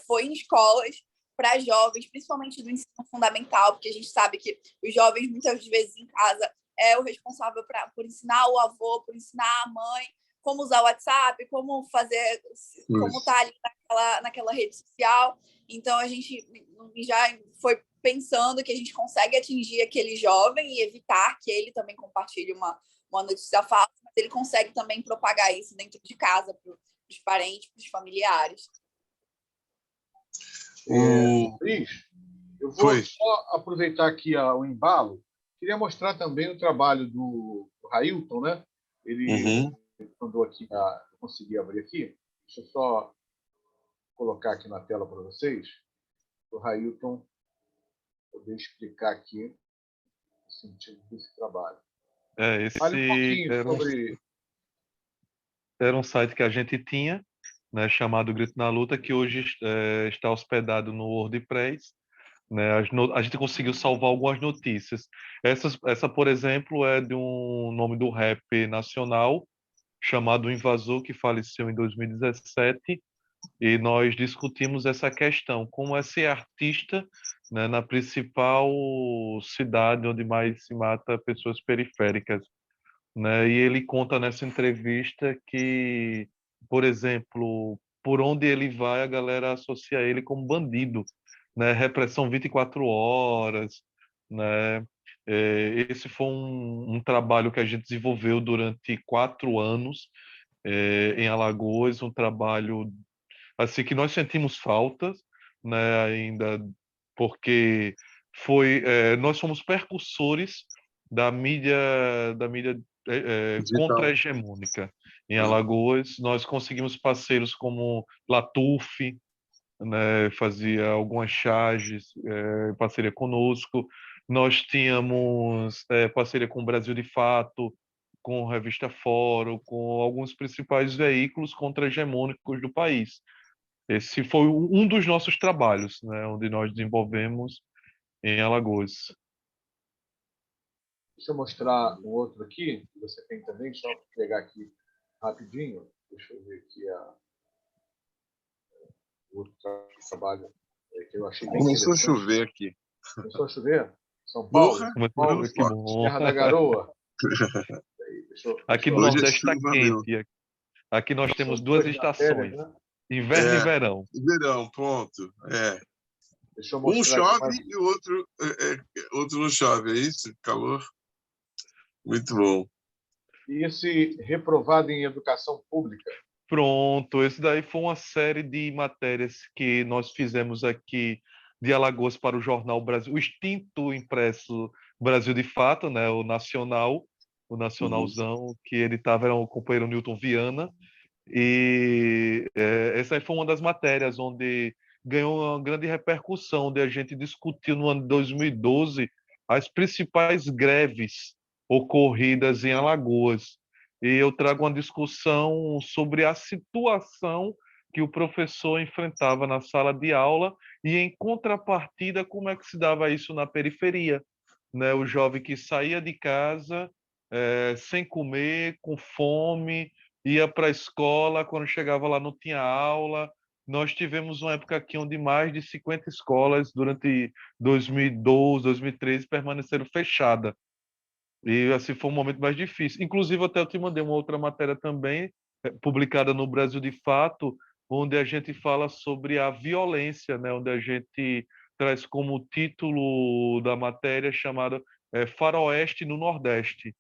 foi em escolas para jovens, principalmente do ensino fundamental, porque a gente sabe que os jovens, muitas vezes em casa, é o responsável por ensinar o avô, por ensinar a mãe como usar o WhatsApp, como fazer, como estar ali naquela rede social. Então, a gente já foi pensando que a gente consegue atingir aquele jovem e evitar que ele também compartilhe uma notícia falsa, mas ele consegue também propagar isso dentro de casa para os parentes, para os familiares. Cris, eu vou só aproveitar aqui o embalo. Queria mostrar também o trabalho do Railton, né? Ele mandou aqui, eu consegui abrir aqui. Deixa eu só colocar aqui na tela para vocês, o Railton poder explicar aqui o sentido desse trabalho. Fale um pouquinho sobre... Era um site que a gente tinha, né, chamado Grito na Luta, que hoje está hospedado no WordPress. Né, a gente conseguiu salvar algumas notícias. Essa, por exemplo, é de um nome do rap nacional, chamado Invasor, que faleceu em 2017, e nós discutimos essa questão, como é ser artista, né, na principal cidade onde mais se mata pessoas periféricas. Né? E ele conta nessa entrevista que, por exemplo, por onde ele vai, a galera associa ele como bandido, né? Repressão 24 horas, né? Esse foi um trabalho que a gente desenvolveu durante 4 anos em Alagoas, um trabalho assim que nós sentimos faltas, né? Ainda porque nós somos percussores da mídia contra-hegemônica em Alagoas. Nós conseguimos parceiros como Latuf, né, fazia algumas charges, em parceria conosco. Nós tínhamos parceria com o Brasil de Fato, com a revista Fórum, com alguns principais veículos contra-hegemônicos do país. Esse foi um dos nossos trabalhos, né, onde nós desenvolvemos em Alagoas. Deixa eu mostrar um outro aqui, que você tem também, só pegar aqui rapidinho. Deixa eu ver aqui o outro trabalho que eu achei bem Começou a interessante. chover aqui. Começou a chover? São Paulo? Paulo, que bom. Terra da Garoa. Aqui no Nordeste está quente. Aqui nós temos duas estações, né? inverno e verão. Verão, ponto. Deixa eu mostrar um chove e o outro não chove, é isso? Calor? Muito bom. E esse reprovado em educação pública? Pronto, esse daí foi uma série de matérias que nós fizemos aqui de Alagoas para o Jornal Brasil, o extinto impresso Brasil de Fato, né, o nacionalzão, que ele estava, era o companheiro Newton Viana, e essa aí foi uma das matérias onde ganhou uma grande repercussão, onde a gente discutiu no ano de 2012 as principais greves ocorridas em Alagoas. E eu trago uma discussão sobre a situação que o professor enfrentava na sala de aula e, em contrapartida, como é que se dava isso na periferia, né? O jovem que saía de casa sem comer, com fome, ia para a escola, quando chegava lá não tinha aula. Nós tivemos uma época aqui onde mais de 50 escolas, durante 2012, 2013, permaneceram fechadas. E assim foi um momento mais difícil. Inclusive, até eu te mandei uma outra matéria também, publicada no Brasil de Fato, onde a gente fala sobre a violência, né? Onde a gente traz como título da matéria chamada Faroeste no Nordeste,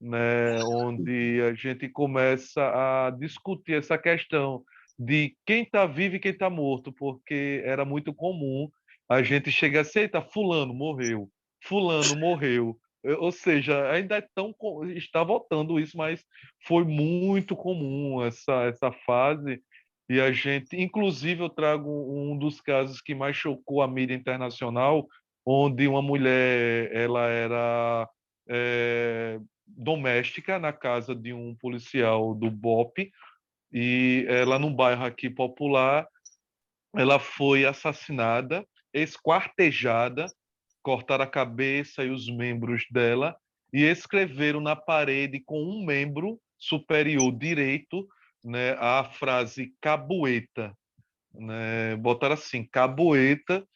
né? Onde a gente começa a discutir essa questão de quem está vivo e quem está morto, porque era muito comum a gente chegar assim, eita, fulano morreu, fulano morreu. Ou seja, ainda está voltando isso, mas foi muito comum essa fase. E a gente, inclusive, eu trago um dos casos que mais chocou a mídia internacional, onde uma mulher, ela era doméstica na casa de um policial do BOPE, e ela, num bairro aqui popular, ela foi assassinada, esquartejada, cortaram a cabeça e os membros dela e escreveram na parede com um membro superior direito, né, a frase cabueta, né? Botaram assim, cabueta,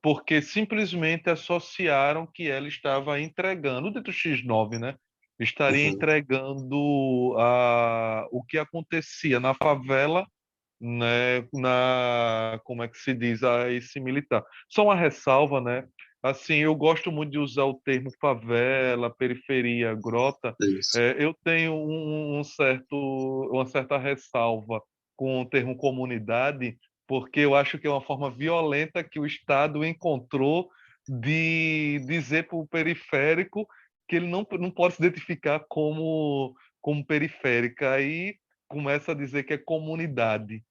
porque simplesmente associaram que ela estava entregando, dentro do X9, né? Estaria entregando o que acontecia na favela, né, como é que se diz, a esse militar. Só uma ressalva, né? Assim, eu gosto muito de usar o termo favela, periferia, grota. Eu tenho uma certa ressalva com o termo comunidade, porque eu acho que é uma forma violenta que o Estado encontrou de dizer para o periférico que ele não pode se identificar como periférica. Aí começa a dizer que é comunidade.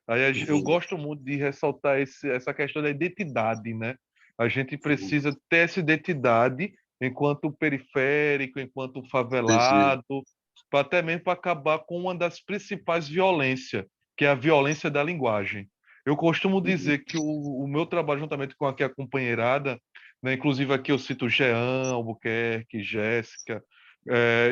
Aí eu gosto muito de ressaltar essa questão da identidade, né? A gente precisa ter essa identidade enquanto periférico, enquanto favelado, até mesmo para acabar com uma das principais violências, que é a violência da linguagem. Eu costumo dizer que o meu trabalho, juntamente com aqui a companheirada, né, inclusive aqui eu cito Jean, Albuquerque, Jéssica,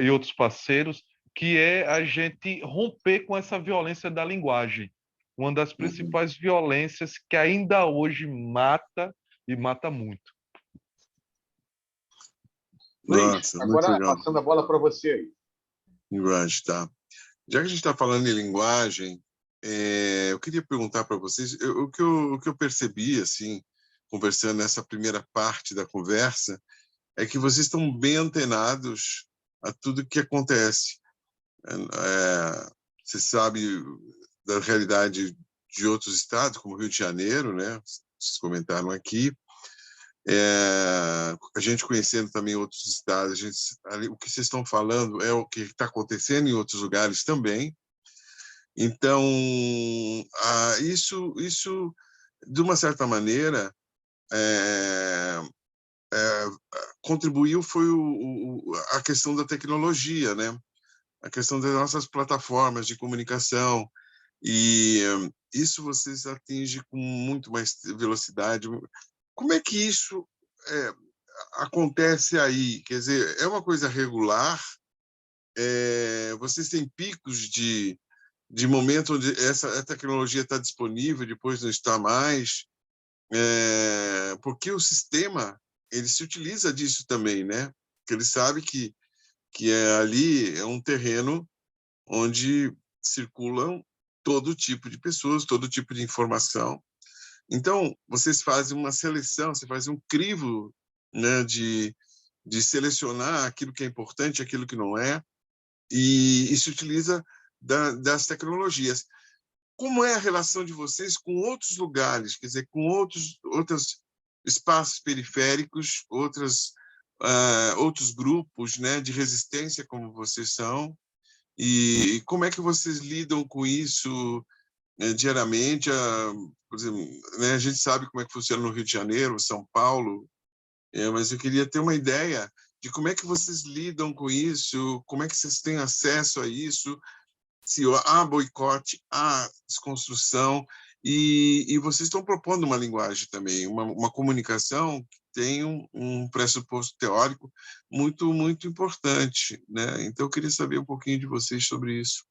e outros parceiros, que é a gente romper com essa violência da linguagem, uma das principais violências que ainda hoje mata e mata muito. Luiz, agora passando a bola para você aí. Linguagem, tá. Já que a gente está falando em linguagem, eu queria perguntar para vocês, o que eu percebi, assim, conversando nessa primeira parte da conversa, é que vocês estão bem antenados a tudo que acontece. Você sabe da realidade de outros estados, como Rio de Janeiro, né? Vocês comentaram aqui. a gente conhecendo também outros estados, o que vocês estão falando é o que está acontecendo em outros lugares também. Então, isso, de uma certa maneira, contribuiu foi a questão da tecnologia, né? A questão das nossas plataformas de comunicação, e isso vocês atingem com muito mais velocidade. Como é que isso acontece aí? Quer dizer, é uma coisa regular? Vocês têm picos de momento onde essa tecnologia está disponível, depois não está mais? Porque o sistema ele se utiliza disso também, né? Porque ele sabe que ali é um terreno onde circulam todo tipo de pessoas, todo tipo de informação. Então, vocês fazem uma seleção, você faz um crivo, né, de selecionar aquilo que é importante, aquilo que não é, e se utiliza das tecnologias. Como é a relação de vocês com outros lugares, quer dizer, com outros espaços periféricos, outros grupos, né, de resistência como vocês são, e como é que vocês lidam com isso diariamente? Por exemplo, né, a gente sabe como é que funciona no Rio de Janeiro, São Paulo, mas eu queria ter uma ideia de como é que vocês lidam com isso, como é que vocês têm acesso a isso, se há boicote, há desconstrução, e vocês estão propondo uma linguagem também, uma comunicação que tem um pressuposto teórico muito, muito importante, né? Então, eu queria saber um pouquinho de vocês sobre isso.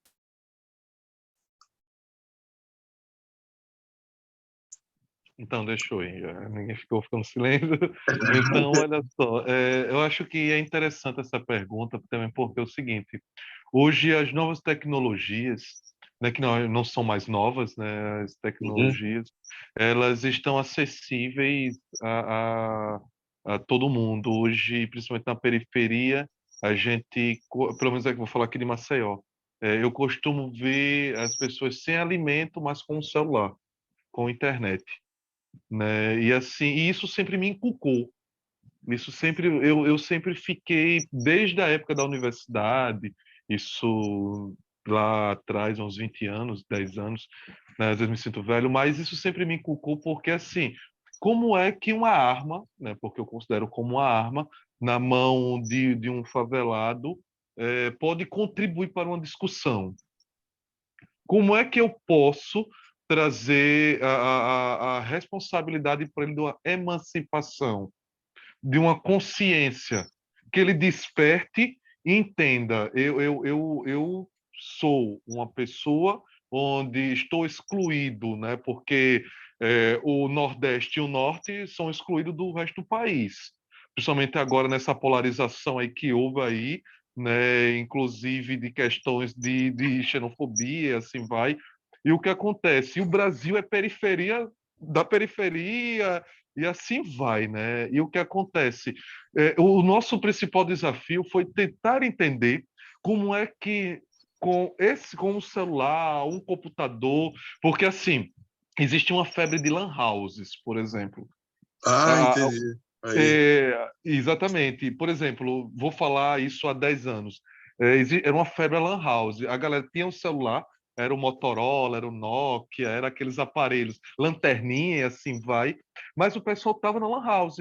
Então, deixa eu ir. Ninguém ficou ficando silêncio. Então, olha só, eu acho que é interessante essa pergunta também porque é o seguinte, hoje as novas tecnologias, né, que não são mais novas, né, as tecnologias, elas estão acessíveis a todo mundo. Hoje, principalmente na periferia, a gente, pelo menos é que eu vou falar aqui de Maceió, eu costumo ver as pessoas sem alimento, mas com o celular, com internet, né? E assim, e isso sempre me inculcou. Isso sempre eu sempre fiquei desde a época da universidade, isso lá atrás, uns 20 anos, 10 anos, né? Às vezes me sinto velho, mas isso sempre me inculcou porque assim, como é que uma arma, né, porque eu considero como uma arma na mão de um favelado pode contribuir para uma discussão? Como é que eu posso trazer a responsabilidade para ele de uma emancipação, de uma consciência, que ele desperte e entenda, eu sou uma pessoa onde estou excluído, né? Porque o Nordeste e o Norte são excluídos do resto do país, principalmente agora nessa polarização aí que houve aí, né? Inclusive de questões de xenofobia, assim vai. E o que acontece? O Brasil é periferia da periferia, e assim vai, né? E o que acontece? O nosso principal desafio foi tentar entender como é que com um celular, um computador, porque assim existe uma febre de lan houses, por exemplo. Entendi. Aí. Exatamente. Por exemplo, vou falar isso há 10 anos. Era uma febre lan house. A galera tinha um celular, era o Motorola, era o Nokia, era aqueles aparelhos, lanterninha, e assim vai. Mas o pessoal estava na lan house.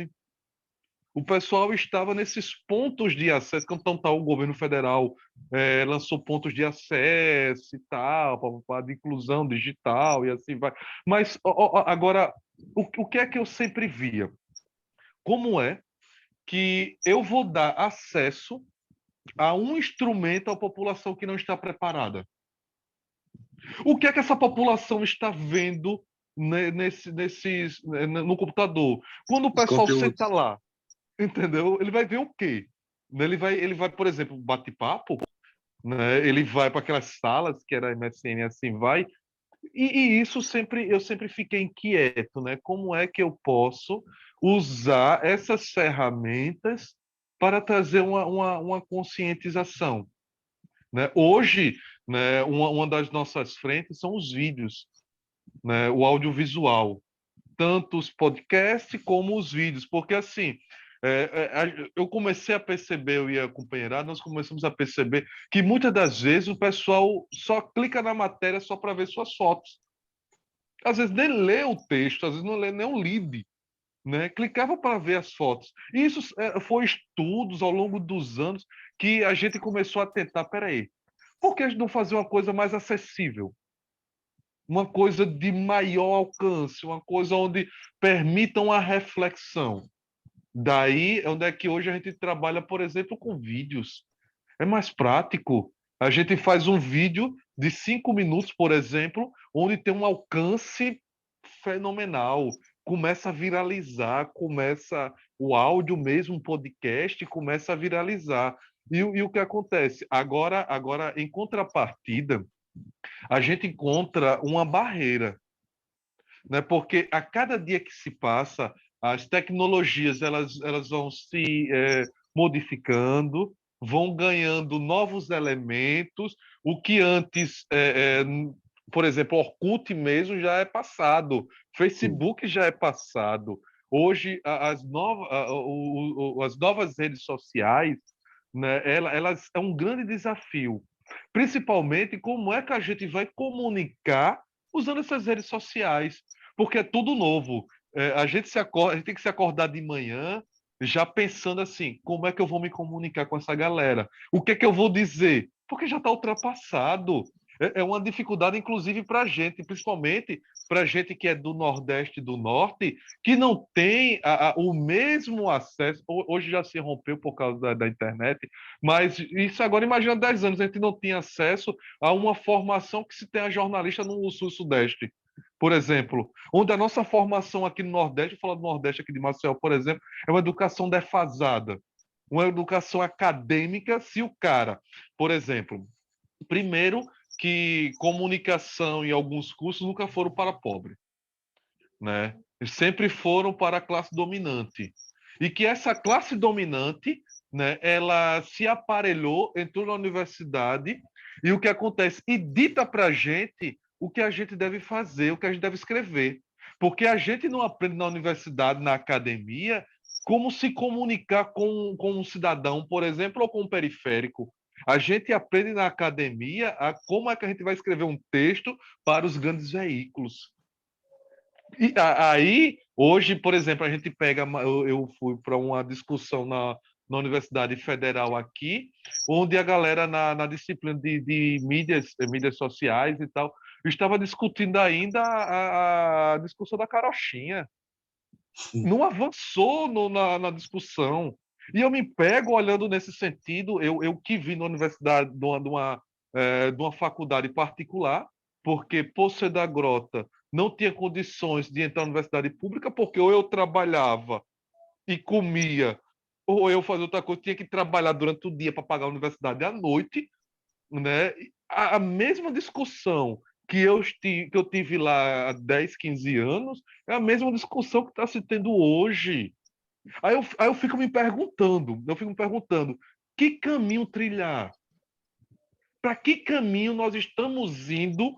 O pessoal estava nesses pontos de acesso, então tá, o governo federal lançou pontos de acesso e tal, de inclusão digital e assim vai. Mas agora, o que é que eu sempre via? Como é que eu vou dar acesso a um instrumento à população que não está preparada? O que é que essa população está vendo no computador? Quando o pessoal senta lá, entendeu? Ele vai ver o quê? Ele vai, por exemplo, bate-papo, né? Ele vai para aquelas salas que era MSN, assim vai. E isso eu sempre fiquei inquieto, né? Como é que eu posso usar essas ferramentas para trazer uma conscientização, né? Hoje, né, uma das nossas frentes são os vídeos, né? O audiovisual. tanto os podcasts como os vídeos, porque assim, eu comecei a perceber, eu e a companheirada, nós começamos a perceber que muitas das vezes o pessoal só clica na matéria só para ver suas fotos. Às vezes nem lê o texto, às vezes não lê nem o lead, né? Clicava para ver as fotos. E isso foi estudos ao longo dos anos que a gente começou a tentar, peraí, por que a gente não fazer uma coisa mais acessível? Uma coisa de maior alcance, uma coisa onde permitam a reflexão. Daí é onde é que hoje a gente trabalha, por exemplo, com vídeos. É mais prático. A gente faz um vídeo de 5 minutos, por exemplo, onde tem um alcance fenomenal. Começa a viralizar, começa o áudio mesmo, um podcast, começa a viralizar. E o que acontece? Agora, em contrapartida, a gente encontra uma barreira, né? Porque a cada dia que se passa, as tecnologias elas vão se modificando, vão ganhando novos elementos. O que antes, por exemplo, Orkut mesmo já é passado, Facebook já é passado. Hoje, as novas redes sociais, né, elas é um grande desafio. Principalmente como é que a gente vai comunicar usando essas redes sociais, porque é tudo novo. A gente tem que se acordar de manhã já pensando assim, como é que eu vou me comunicar com essa galera? O que é que eu vou dizer? Porque já está ultrapassado. É uma dificuldade, inclusive, para a gente, principalmente para a gente que é do Nordeste e do Norte, que não tem o mesmo acesso. Hoje já se rompeu por causa da internet, mas isso agora, imagina 10 anos, a gente não tinha acesso a uma formação que se tem a jornalista no Sul-Sudeste, por exemplo, onde a nossa formação aqui no Nordeste, vou falar do Nordeste aqui de Maceió, por exemplo, é uma educação defasada, uma educação acadêmica, se o cara, por exemplo, primeiro que comunicação e alguns cursos nunca foram para pobre, né? Sempre foram para a classe dominante. E que essa classe dominante, né, ela se aparelhou, entrou na universidade, e o que acontece? E dita para a gente o que a gente deve fazer, o que a gente deve escrever. Porque a gente não aprende na universidade, na academia, como se comunicar com um cidadão, por exemplo, ou com um periférico. A gente aprende na academia como é que a gente vai escrever um texto para os grandes veículos. E aí, hoje, por exemplo, a gente pega. Eu fui para uma discussão na Universidade Federal aqui, onde a galera na disciplina de mídias sociais e tal, estava discutindo ainda a discussão da carochinha. Não avançou na discussão. E eu me pego olhando nesse sentido, eu que vim na universidade de uma faculdade particular, porque por ser da Grota não tinha condições de entrar na universidade pública, porque ou eu trabalhava e comia, ou eu fazia outra coisa, tinha que trabalhar durante o dia para pagar a universidade à noite, né? A mesma discussão que eu tive lá há 10, 15 anos é a mesma discussão que está se tendo hoje. Aí eu fico me perguntando, que caminho trilhar? Para que caminho nós estamos indo,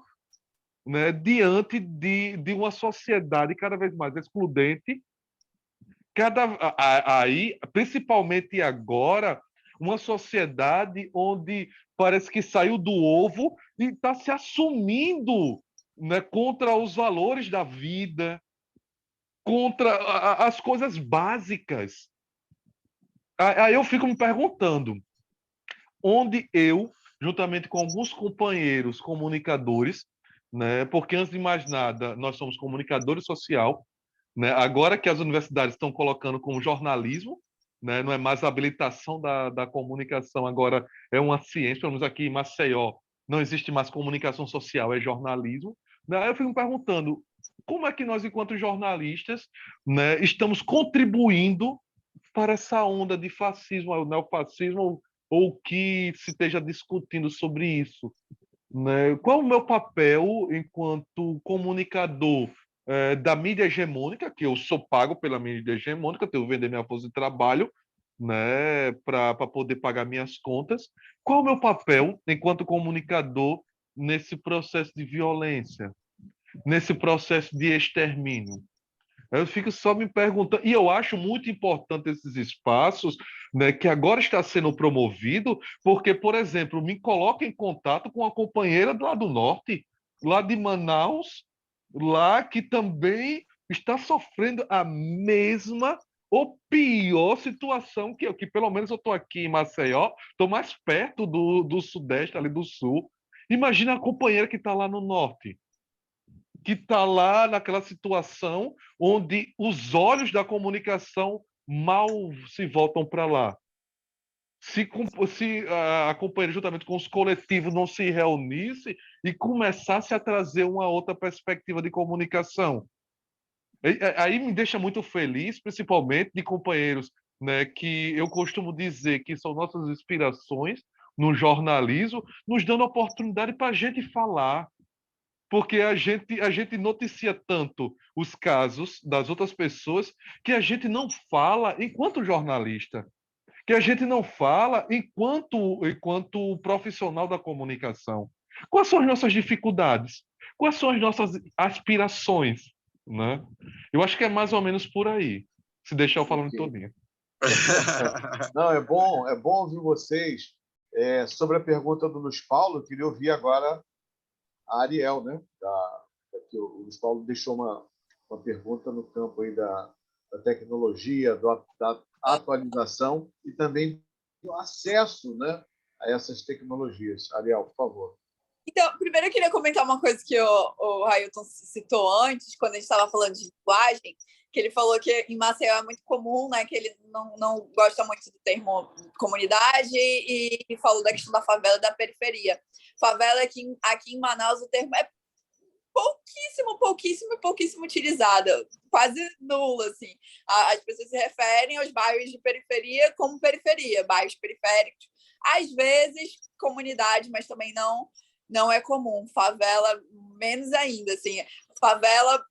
né, diante de uma sociedade cada vez mais excludente, aí, principalmente agora, uma sociedade onde parece que saiu do ovo e está se assumindo, né, contra os valores da vida, contra as coisas básicas. Aí eu fico me perguntando, onde eu, juntamente com alguns companheiros comunicadores, né, porque antes de mais nada, nós somos comunicadores social, né, agora que as universidades estão colocando como jornalismo, né, não é mais a habilitação da comunicação, agora é uma ciência, pelo menos aqui em Maceió, não existe mais comunicação social, é jornalismo. Aí eu fico me perguntando, como é que nós, enquanto jornalistas, né, estamos contribuindo para essa onda de fascismo, o neofascismo, ou que se esteja discutindo sobre isso, né? Qual é o meu papel enquanto comunicador da mídia hegemônica, que eu sou pago pela mídia hegemônica, tenho que vender minha força de trabalho, né, para poder pagar minhas contas. Qual é o meu papel enquanto comunicador nesse processo de violência, nesse processo de extermínio? Eu fico só me perguntando, e eu acho muito importante esses espaços, né, que agora está sendo promovido, porque, por exemplo, me coloca em contato com uma companheira lá do norte, lá de Manaus, lá que também está sofrendo a mesma ou pior situação que eu, que pelo menos eu estou aqui em Maceió, estou mais perto do Sudeste, ali do Sul. Imagina a companheira que está lá no Norte, que está lá naquela situação onde os olhos da comunicação mal se voltam para lá. Se a companheira, juntamente com os coletivos, não se reunisse e começasse a trazer uma outra perspectiva de comunicação. Aí me deixa muito feliz, principalmente de companheiros, né, que eu costumo dizer que são nossas inspirações no jornalismo, nos dando oportunidade para a gente falar, porque a gente noticia tanto os casos das outras pessoas que a gente não fala enquanto jornalista, que a gente não fala enquanto profissional da comunicação. Quais são as nossas dificuldades? Quais são as nossas aspirações, né? Eu acho que é mais ou menos por aí, se deixar eu falando todinho. Não, é bom ouvir vocês. Sobre a pergunta do Luiz Paulo, eu queria ouvir agora a Ariel, né? Que o Luiz Paulo deixou uma pergunta no campo aí da tecnologia, da atualização e também do acesso, né, a essas tecnologias. Ariel, por favor. Então, primeiro eu queria comentar uma coisa que o Railton citou antes, quando a gente estava falando de linguagem, que ele falou que em Maceió é muito comum, né, que ele não gosta muito do termo comunidade e falou da questão da favela e da periferia. Favela aqui em Manaus, o termo é pouquíssimo utilizada, quase nula, assim. As pessoas se referem aos bairros de periferia como periferia, bairros periféricos. Às vezes, comunidade, mas também não é comum. Favela, menos ainda, assim. Favela,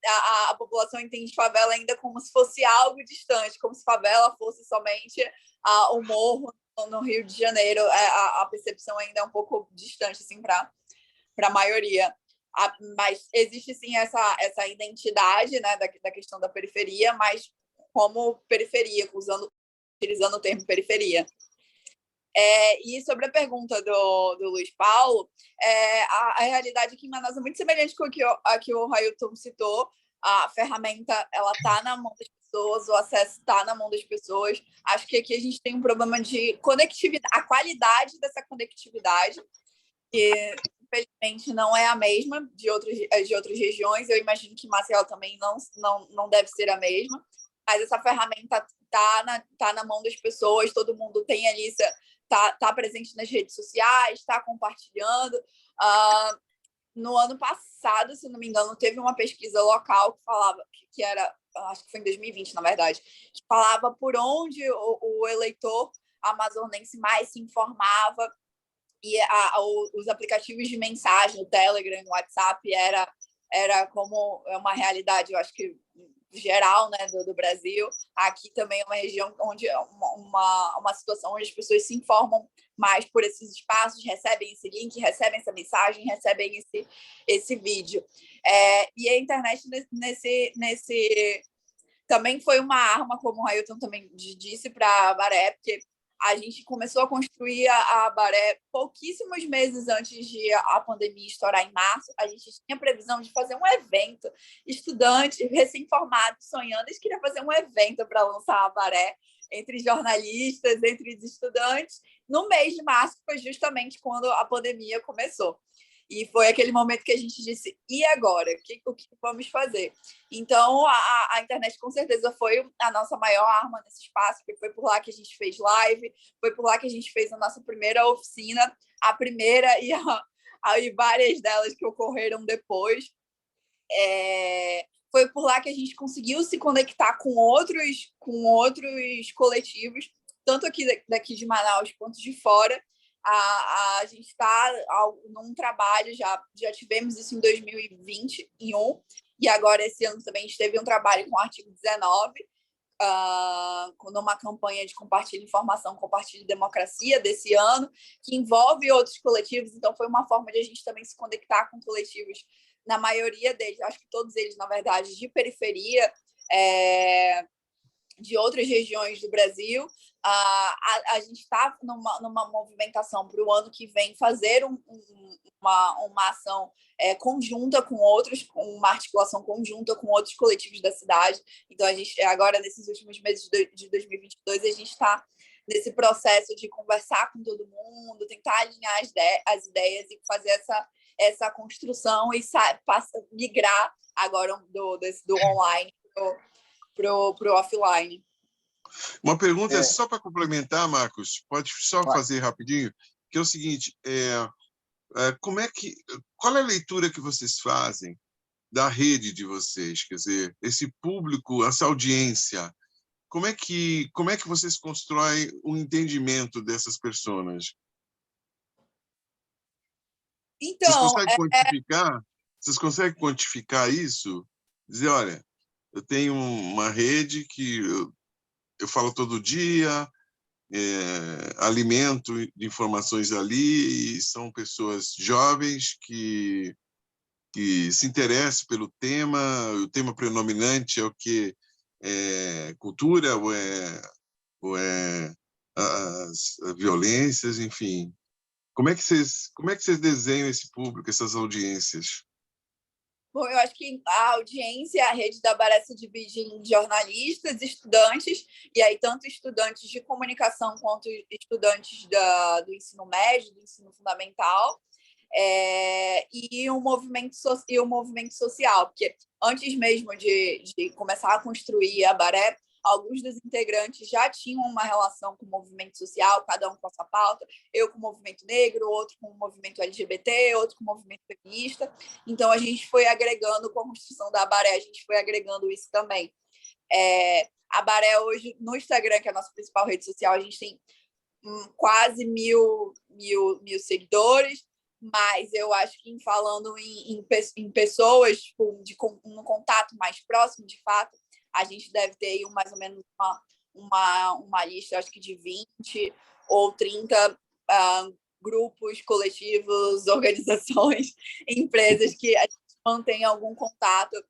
a população entende favela ainda como se fosse algo distante, como se favela fosse somente o morro no Rio de Janeiro. A percepção ainda é um pouco distante, assim, para a maioria. Mas existe, sim, essa identidade, né, da questão da periferia, mas como periferia, utilizando o termo periferia. E sobre a pergunta do Luiz Paulo, a realidade aqui em Manaus é muito semelhante com a que o Railton citou. A ferramenta está na mão das pessoas, o acesso está na mão das pessoas. Acho que aqui a gente tem um problema de conectividade, a qualidade dessa conectividade, que infelizmente não é a mesma de outras regiões. Eu imagino que Maceió também não deve ser a mesma, mas essa ferramenta está na mão das pessoas, todo mundo tem ali, está presente nas redes sociais, está compartilhando. No ano passado, se não me engano, teve uma pesquisa local que falava, que era, acho que foi em 2020, na verdade, que falava por onde o eleitor amazonense mais se informava, e os aplicativos de mensagem, o Telegram, o WhatsApp, era como uma realidade, eu acho que geral, né, do Brasil. Aqui também é uma região onde uma situação onde as pessoas se informam mais por esses espaços, recebem esse link, recebem essa mensagem, recebem esse vídeo. E a internet nesse também foi uma arma, como o Railton também disse, para a Baré, porque a gente começou a construir a Baré pouquíssimos meses antes de a pandemia estourar em março. A gente tinha previsão de fazer um evento. Estudantes recém-formados, sonhando, eles queriam fazer um evento para lançar a Baré entre jornalistas, entre os estudantes. No mês de março foi justamente quando a pandemia começou. E foi aquele momento que a gente disse, e agora? O que vamos fazer? Então, a internet, com certeza, foi a nossa maior arma nesse espaço, porque foi por lá que a gente fez live, foi por lá que a gente fez a nossa primeira oficina, a primeira e várias delas que ocorreram depois. Foi por lá que a gente conseguiu se conectar com outros coletivos, tanto daqui de Manaus quanto de fora. A gente está num trabalho, já tivemos isso em 2021, e agora esse ano também a gente teve um trabalho com o artigo 19, numa campanha de compartilhe informação, compartilhe democracia desse ano, que envolve outros coletivos. Então foi uma forma de a gente também se conectar com coletivos, na maioria deles, acho que todos eles, na verdade, de periferia, de outras regiões do Brasil. A gente está numa movimentação para o ano que vem fazer uma ação conjunta com outros, uma articulação conjunta com outros coletivos da cidade. Então, a gente, agora, nesses últimos meses de 2022, a gente está nesse processo de conversar com todo mundo, tentar alinhar as ideias e fazer essa construção e migrar agora do online para o offline. Uma pergunta só para complementar, Marcos, pode só fazer rapidinho, que é o seguinte, qual é a leitura que vocês fazem da rede de vocês? Quer dizer, esse público, essa audiência, como é que vocês constroem o entendimento dessas pessoas? Então, vocês conseguem quantificar isso? Dizer, olha, eu tenho uma rede que eu falo todo dia, alimento de informações ali, e são pessoas jovens que se interessam pelo tema, o tema predominante é o que? Cultura ou é as violências, enfim. Como é que vocês desenham esse público, essas audiências? Bom, eu acho que a audiência, a rede da Abaré se divide em jornalistas, estudantes, e aí tanto estudantes de comunicação quanto estudantes do ensino médio, do ensino fundamental, e o movimento social, porque antes mesmo de começar a construir a Abaré, alguns dos integrantes já tinham uma relação com o movimento social, cada um com a sua pauta, eu com o movimento negro, outro com o movimento LGBT, outro com o movimento feminista. Então, a gente foi agregando, com a construção da Abaré, a gente foi agregando isso também. A Abaré hoje, no Instagram, que é a nossa principal rede social, a gente tem quase mil seguidores, mas eu acho que falando em pessoas, um contato mais próximo, de fato, a gente deve ter mais ou menos uma lista, acho que de 20 ou 30 grupos, coletivos, organizações, empresas que a gente mantém algum contato,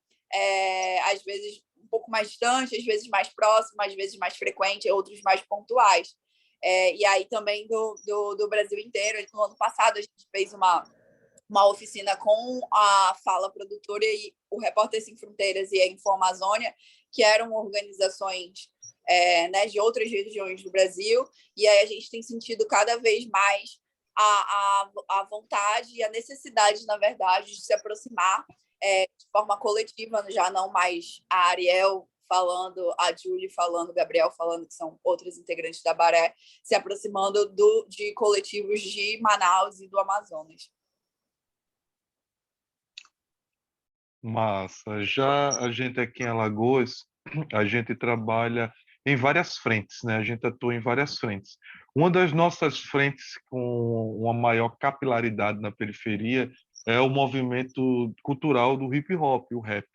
às vezes um pouco mais distante, às vezes mais próximo, às vezes mais frequente, outros mais pontuais. E aí também do Brasil inteiro. No ano passado, a gente fez uma oficina com a Fala Produtora e o Repórter Sem Fronteiras e a Informazônia, que eram organizações de outras regiões do Brasil, e aí a gente tem sentido cada vez mais a vontade e a necessidade, na verdade, de se aproximar de forma coletiva, já não mais a Ariel falando, a Julie falando, o Gabriel falando, que são outros integrantes da Abaré, se aproximando de coletivos de Manaus e do Amazonas. Massa. Já a gente aqui em Alagoas, a gente trabalha em várias frentes, né? A gente atua em várias frentes. Uma das nossas frentes com uma maior capilaridade na periferia é o movimento cultural do hip hop, o rap,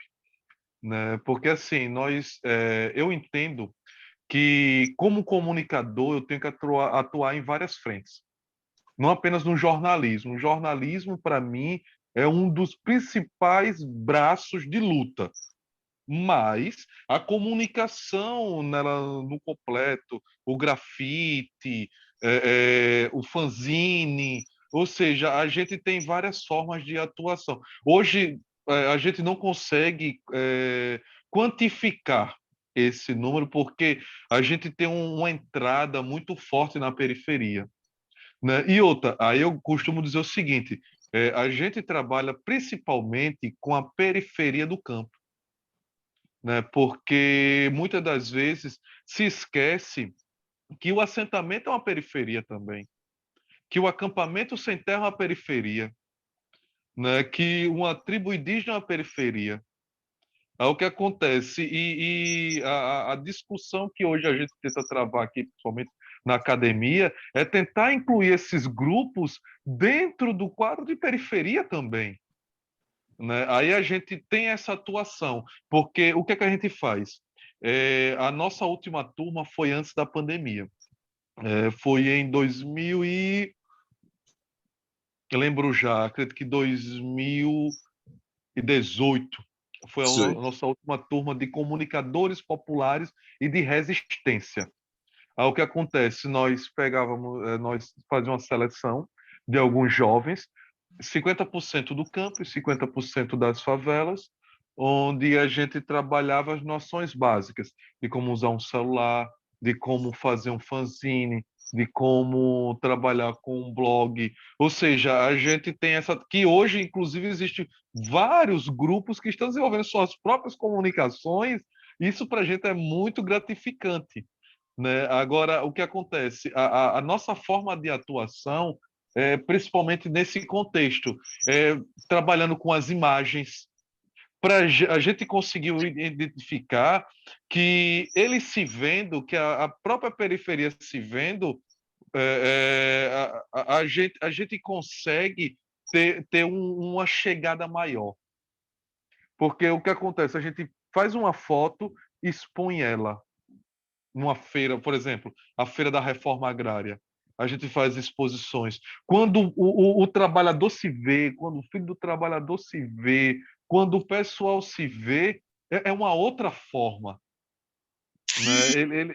né? Porque assim, eu entendo que como comunicador eu tenho que atuar em várias frentes, não apenas no jornalismo. O jornalismo, para mim, é um dos principais braços de luta, mas a comunicação nela no completo, o grafite, o fanzine, ou seja, a gente tem várias formas de atuação. Hoje a gente não consegue quantificar esse número porque a gente tem uma entrada muito forte na periferia, né? E outra, aí eu costumo dizer o seguinte: a gente trabalha principalmente com a periferia do campo, né? Porque muitas das vezes se esquece que o assentamento é uma periferia também, que o acampamento sem terra é uma periferia, né? Que uma tribo indígena é uma periferia. É o que acontece. E a discussão que hoje a gente tenta travar aqui, principalmente na academia, é tentar incluir esses grupos dentro do quadro de periferia também, né? Aí a gente tem essa atuação, porque o que é que a gente faz? A nossa última turma foi antes da pandemia. Foi em 2000 e... Eu lembro já, acredito que 2018. foi a nossa última turma de comunicadores populares e de resistência. Aí o que acontece? Nós fazíamos uma seleção de alguns jovens, 50% do campo e 50% das favelas, onde a gente trabalhava as noções básicas de como usar um celular, de como fazer um fanzine, de como trabalhar com um blog. Ou seja, a gente tem que hoje, inclusive, existem vários grupos que estão desenvolvendo suas próprias comunicações. Isso para a gente é muito gratificante, né? Agora, o que acontece? A nossa forma de atuação, principalmente nesse contexto, trabalhando com as imagens, a gente conseguiu identificar que eles se vendo, que a própria periferia se vendo, a gente consegue ter uma chegada maior. Porque o que acontece? A gente faz uma foto, expõe ela numa feira, por exemplo, a Feira da Reforma Agrária. A gente faz exposições. Quando o trabalhador se vê, quando o filho do trabalhador se vê, quando o pessoal se vê, é uma outra forma, né?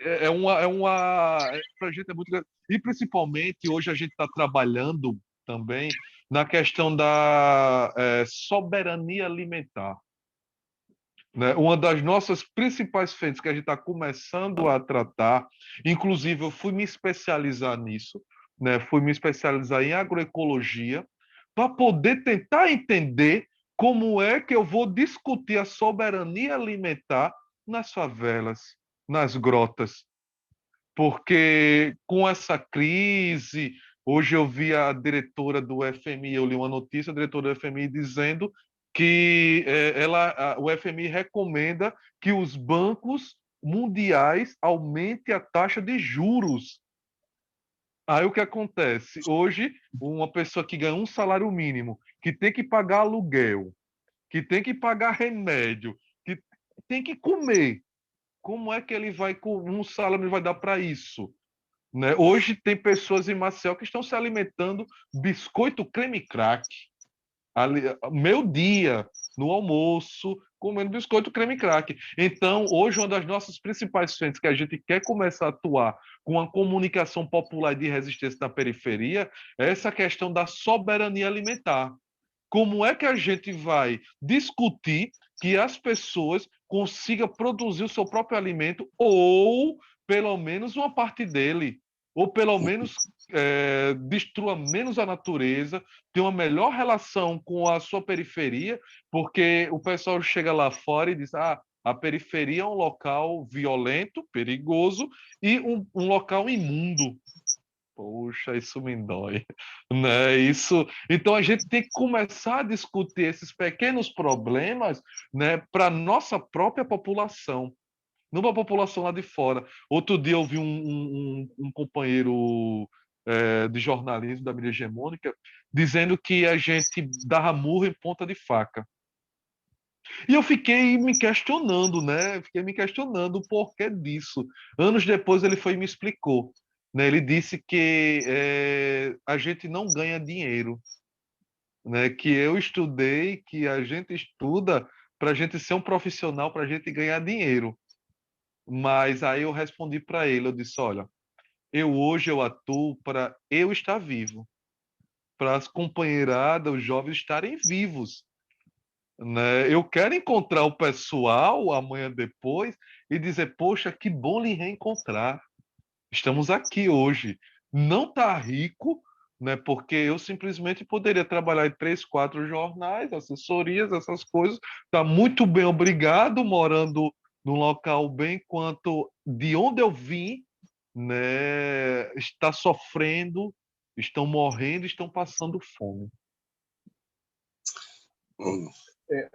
Para a gente é muito. E principalmente hoje a gente está trabalhando também na questão da soberania alimentar, né? Uma das nossas principais frentes que a gente está começando a tratar, inclusive eu fui me especializar nisso, né? Fui me especializar em agroecologia para poder tentar entender como é que eu vou discutir a soberania alimentar nas favelas, nas grotas, porque com essa crise, hoje eu vi a diretora do FMI, eu li uma notícia, a diretora do FMI dizendo que o FMI recomenda que os bancos mundiais aumentem a taxa de juros. Aí o que acontece? Hoje, uma pessoa que ganha um salário mínimo, que tem que pagar aluguel, que tem que pagar remédio, que tem que comer, como é que ele vai com um salário ele vai dar para isso? Né? Hoje tem pessoas em Maceió que estão se alimentando biscoito creme crack. Meu dia, no almoço, comendo biscoito creme crack. Então, hoje, uma das nossas principais frentes que a gente quer começar a atuar com a comunicação popular de resistência na periferia é essa questão da soberania alimentar. Como é que a gente vai discutir que as pessoas consigam produzir o seu próprio alimento ou, pelo menos, uma parte dele? Ou, pelo menos, destrua menos a natureza, tenha uma melhor relação com a sua periferia, porque o pessoal chega lá fora e diz: a periferia é um local violento, perigoso e um local imundo. Poxa, isso me dói, né? Então a gente tem que começar a discutir esses pequenos problemas, né, para nossa própria população, não para a população lá de fora. Outro dia eu vi um companheiro de jornalismo da mídia hegemônica dizendo que a gente dava murro em ponta de faca. E eu fiquei me questionando, né? Fiquei me questionando o porquê disso. Anos depois ele foi e me explicou, né? Ele disse que a gente não ganha dinheiro, né? Que eu estudei, que a gente estuda para a gente ser um profissional, para a gente ganhar dinheiro. Mas aí eu respondi para ele, eu disse, olha, hoje eu atuo para eu estar vivo, para as companheiradas, os jovens estarem vivos, né? Eu quero encontrar o pessoal amanhã depois e dizer, poxa, que bom lhe reencontrar. Estamos aqui hoje. Não está rico, né? Porque eu simplesmente poderia trabalhar em 3, 4 jornais, assessorias, essas coisas. Está muito bem, obrigado, morando num local bem quanto de onde eu vim, né? Está sofrendo, estão morrendo, estão passando fome.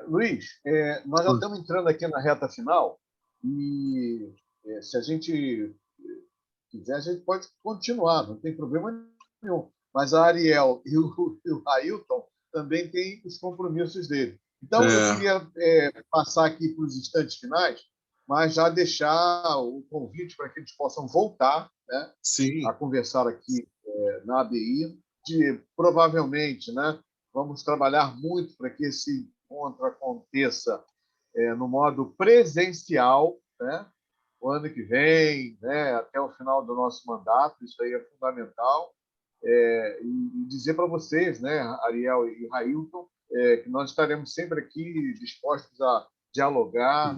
Luiz, nós já estamos entrando aqui na reta final e se a gente quiser, a gente pode continuar, não tem problema nenhum. Mas a Ariel e o Ailton também têm os compromissos dele. Então, eu queria passar aqui para os instantes finais, mas já deixar o convite para que eles possam voltar, né, a conversar aqui na ABI. Provavelmente, né, vamos trabalhar muito para que esse encontro aconteça no modo presencial, né? O ano que vem, né? Até o final do nosso mandato, isso aí é fundamental. E dizer para vocês, né, Ariel e Railton, que nós estaremos sempre aqui dispostos a dialogar,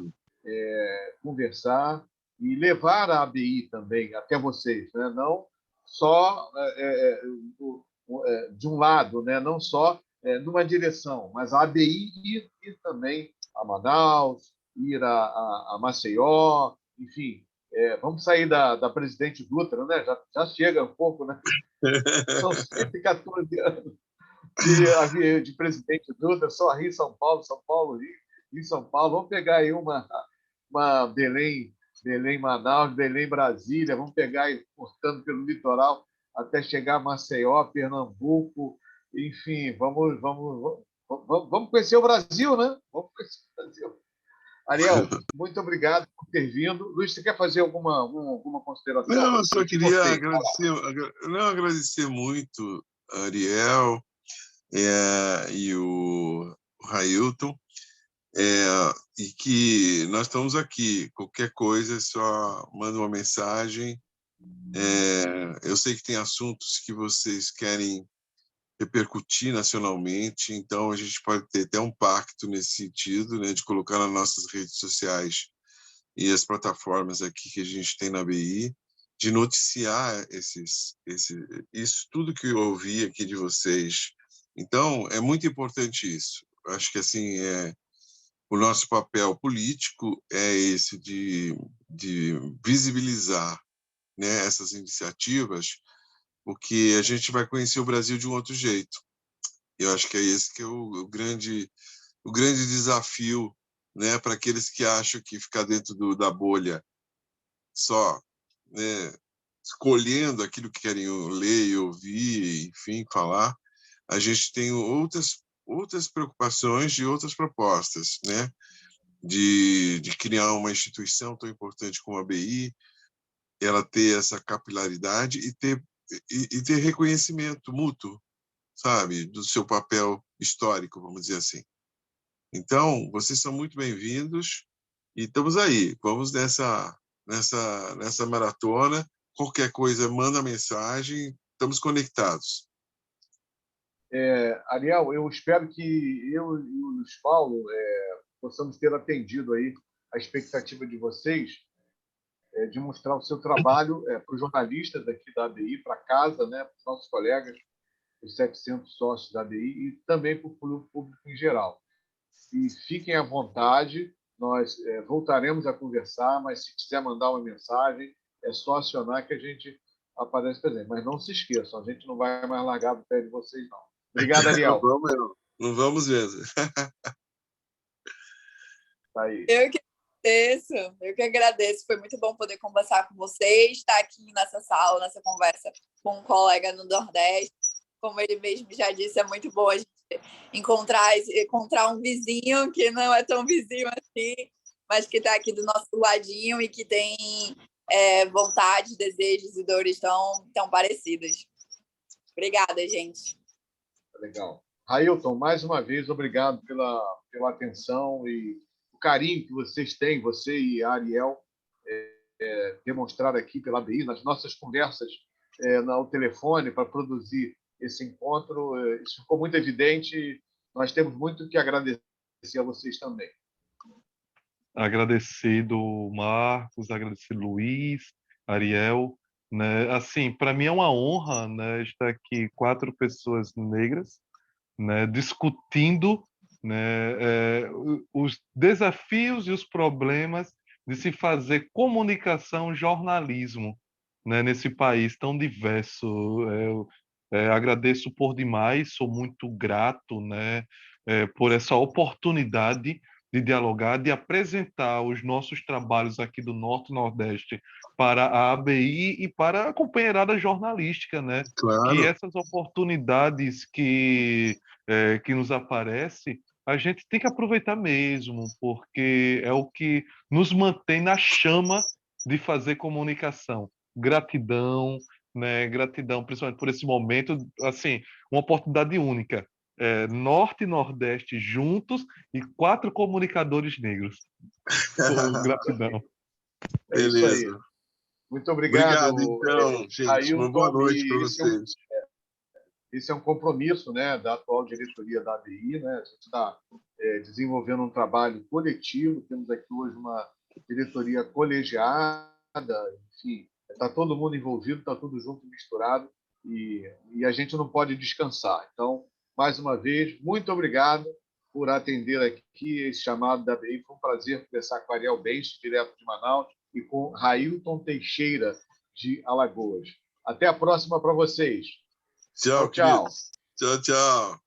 conversar e levar a ABI também até vocês, né? Não só de um lado, né? Não só numa direção, mas a ABI ir também a Manaus, ir a Maceió, enfim. Vamos sair da Presidente Dutra, né? Já chega um pouco, né? São 114 anos de Presidente Dutra, só Rio, São Paulo, Rio, São Paulo. Vamos pegar aí uma Belém, Manaus, Belém, Brasília. Vamos pegar aí, cortando pelo litoral até chegar a Maceió, Pernambuco. Enfim, vamos conhecer o Brasil, né? Vamos conhecer o Brasil. Ariel, muito obrigado por ter vindo. Luiz, você quer fazer alguma consideração? Não, eu só queria agradecer muito a Ariel e o Railton, e que nós estamos aqui. Qualquer coisa, só manda uma mensagem. Eu sei que tem assuntos que vocês querem repercutir nacionalmente, então a gente pode ter até um pacto nesse sentido, né, de colocar nas nossas redes sociais e as plataformas aqui que a gente tem na BI, de noticiar isso tudo que eu ouvi aqui de vocês. Então, é muito importante isso. Acho que assim o nosso papel político é esse de visibilizar, né, essas iniciativas, porque a gente vai conhecer o Brasil de um outro jeito. Eu acho que é esse que é o grande desafio, né, para aqueles que acham que ficar dentro da bolha só, né, escolhendo aquilo que querem ler e ouvir, enfim, falar. A gente tem outras preocupações e outras propostas, né, de criar uma instituição tão importante como a BI, ela ter essa capilaridade e ter reconhecimento mútuo, sabe, do seu papel histórico, vamos dizer assim. Então, vocês são muito bem-vindos e estamos aí. Vamos nessa maratona. Qualquer coisa, manda mensagem. Estamos conectados. Ariel, eu espero que eu e o Luiz Paulo possamos ter atendido aí a expectativa de vocês de mostrar o seu trabalho para os jornalistas aqui da ABI, para casa, né, para os nossos colegas, os 700 sócios da ABI e também para o público em geral. E fiquem à vontade, nós voltaremos a conversar, mas se quiser mandar uma mensagem, é só acionar que a gente aparece presente. Mas não se esqueçam, a gente não vai mais largar do pé de vocês, não. Obrigado, Ariel. Não vamos mesmo. Tá aí. Eu que agradeço. Foi muito bom poder conversar com vocês, estar aqui nessa sala, nessa conversa com um colega no Nordeste. Como ele mesmo já disse, é muito bom a gente encontrar um vizinho que não é tão vizinho assim, mas que está aqui do nosso ladinho e que tem vontades, desejos e dores tão parecidas. Obrigada, gente. Legal. Railton, mais uma vez, obrigado pela atenção e o carinho que vocês têm, você e a Ariel, demonstrar aqui pela ABI, nas nossas conversas no telefone para produzir esse encontro. Isso ficou muito evidente. Nós temos muito que agradecer a vocês também. Agradecido, Marcos, agradecido, Luiz, Ariel. Né? Assim, para mim é uma honra, né, estar aqui 4 pessoas negras, né, discutindo, né, os desafios e os problemas de se fazer comunicação, jornalismo, né, nesse país tão diverso. Eu agradeço por demais, sou muito grato, né, por essa oportunidade de dialogar, de apresentar os nossos trabalhos aqui do Norte e Nordeste para a ABI e para a companheirada jornalística, né? Claro. Que essas oportunidades que nos aparecem, a gente tem que aproveitar mesmo, porque é o que nos mantém na chama de fazer comunicação. Gratidão, né? Gratidão, principalmente por esse momento, assim, uma oportunidade única Norte e Nordeste juntos e 4 comunicadores negros. Pô, gratidão. É isso aí. Muito obrigado. Obrigado, então, gente. Ailton, uma boa noite para vocês. Esse é um compromisso, né, da atual diretoria da ABI, né? A gente está desenvolvendo um trabalho coletivo. Temos aqui hoje uma diretoria colegiada, enfim, está todo mundo envolvido, está tudo junto, misturado, e a gente não pode descansar. Então, mais uma vez, muito obrigado por atender aqui esse chamado da ABI. Foi um prazer conversar com Ariel Bench, direto de Manaus, e com Railton Teixeira, de Alagoas. Até a próxima para vocês. Tchau, tchau. Tchau, tchau.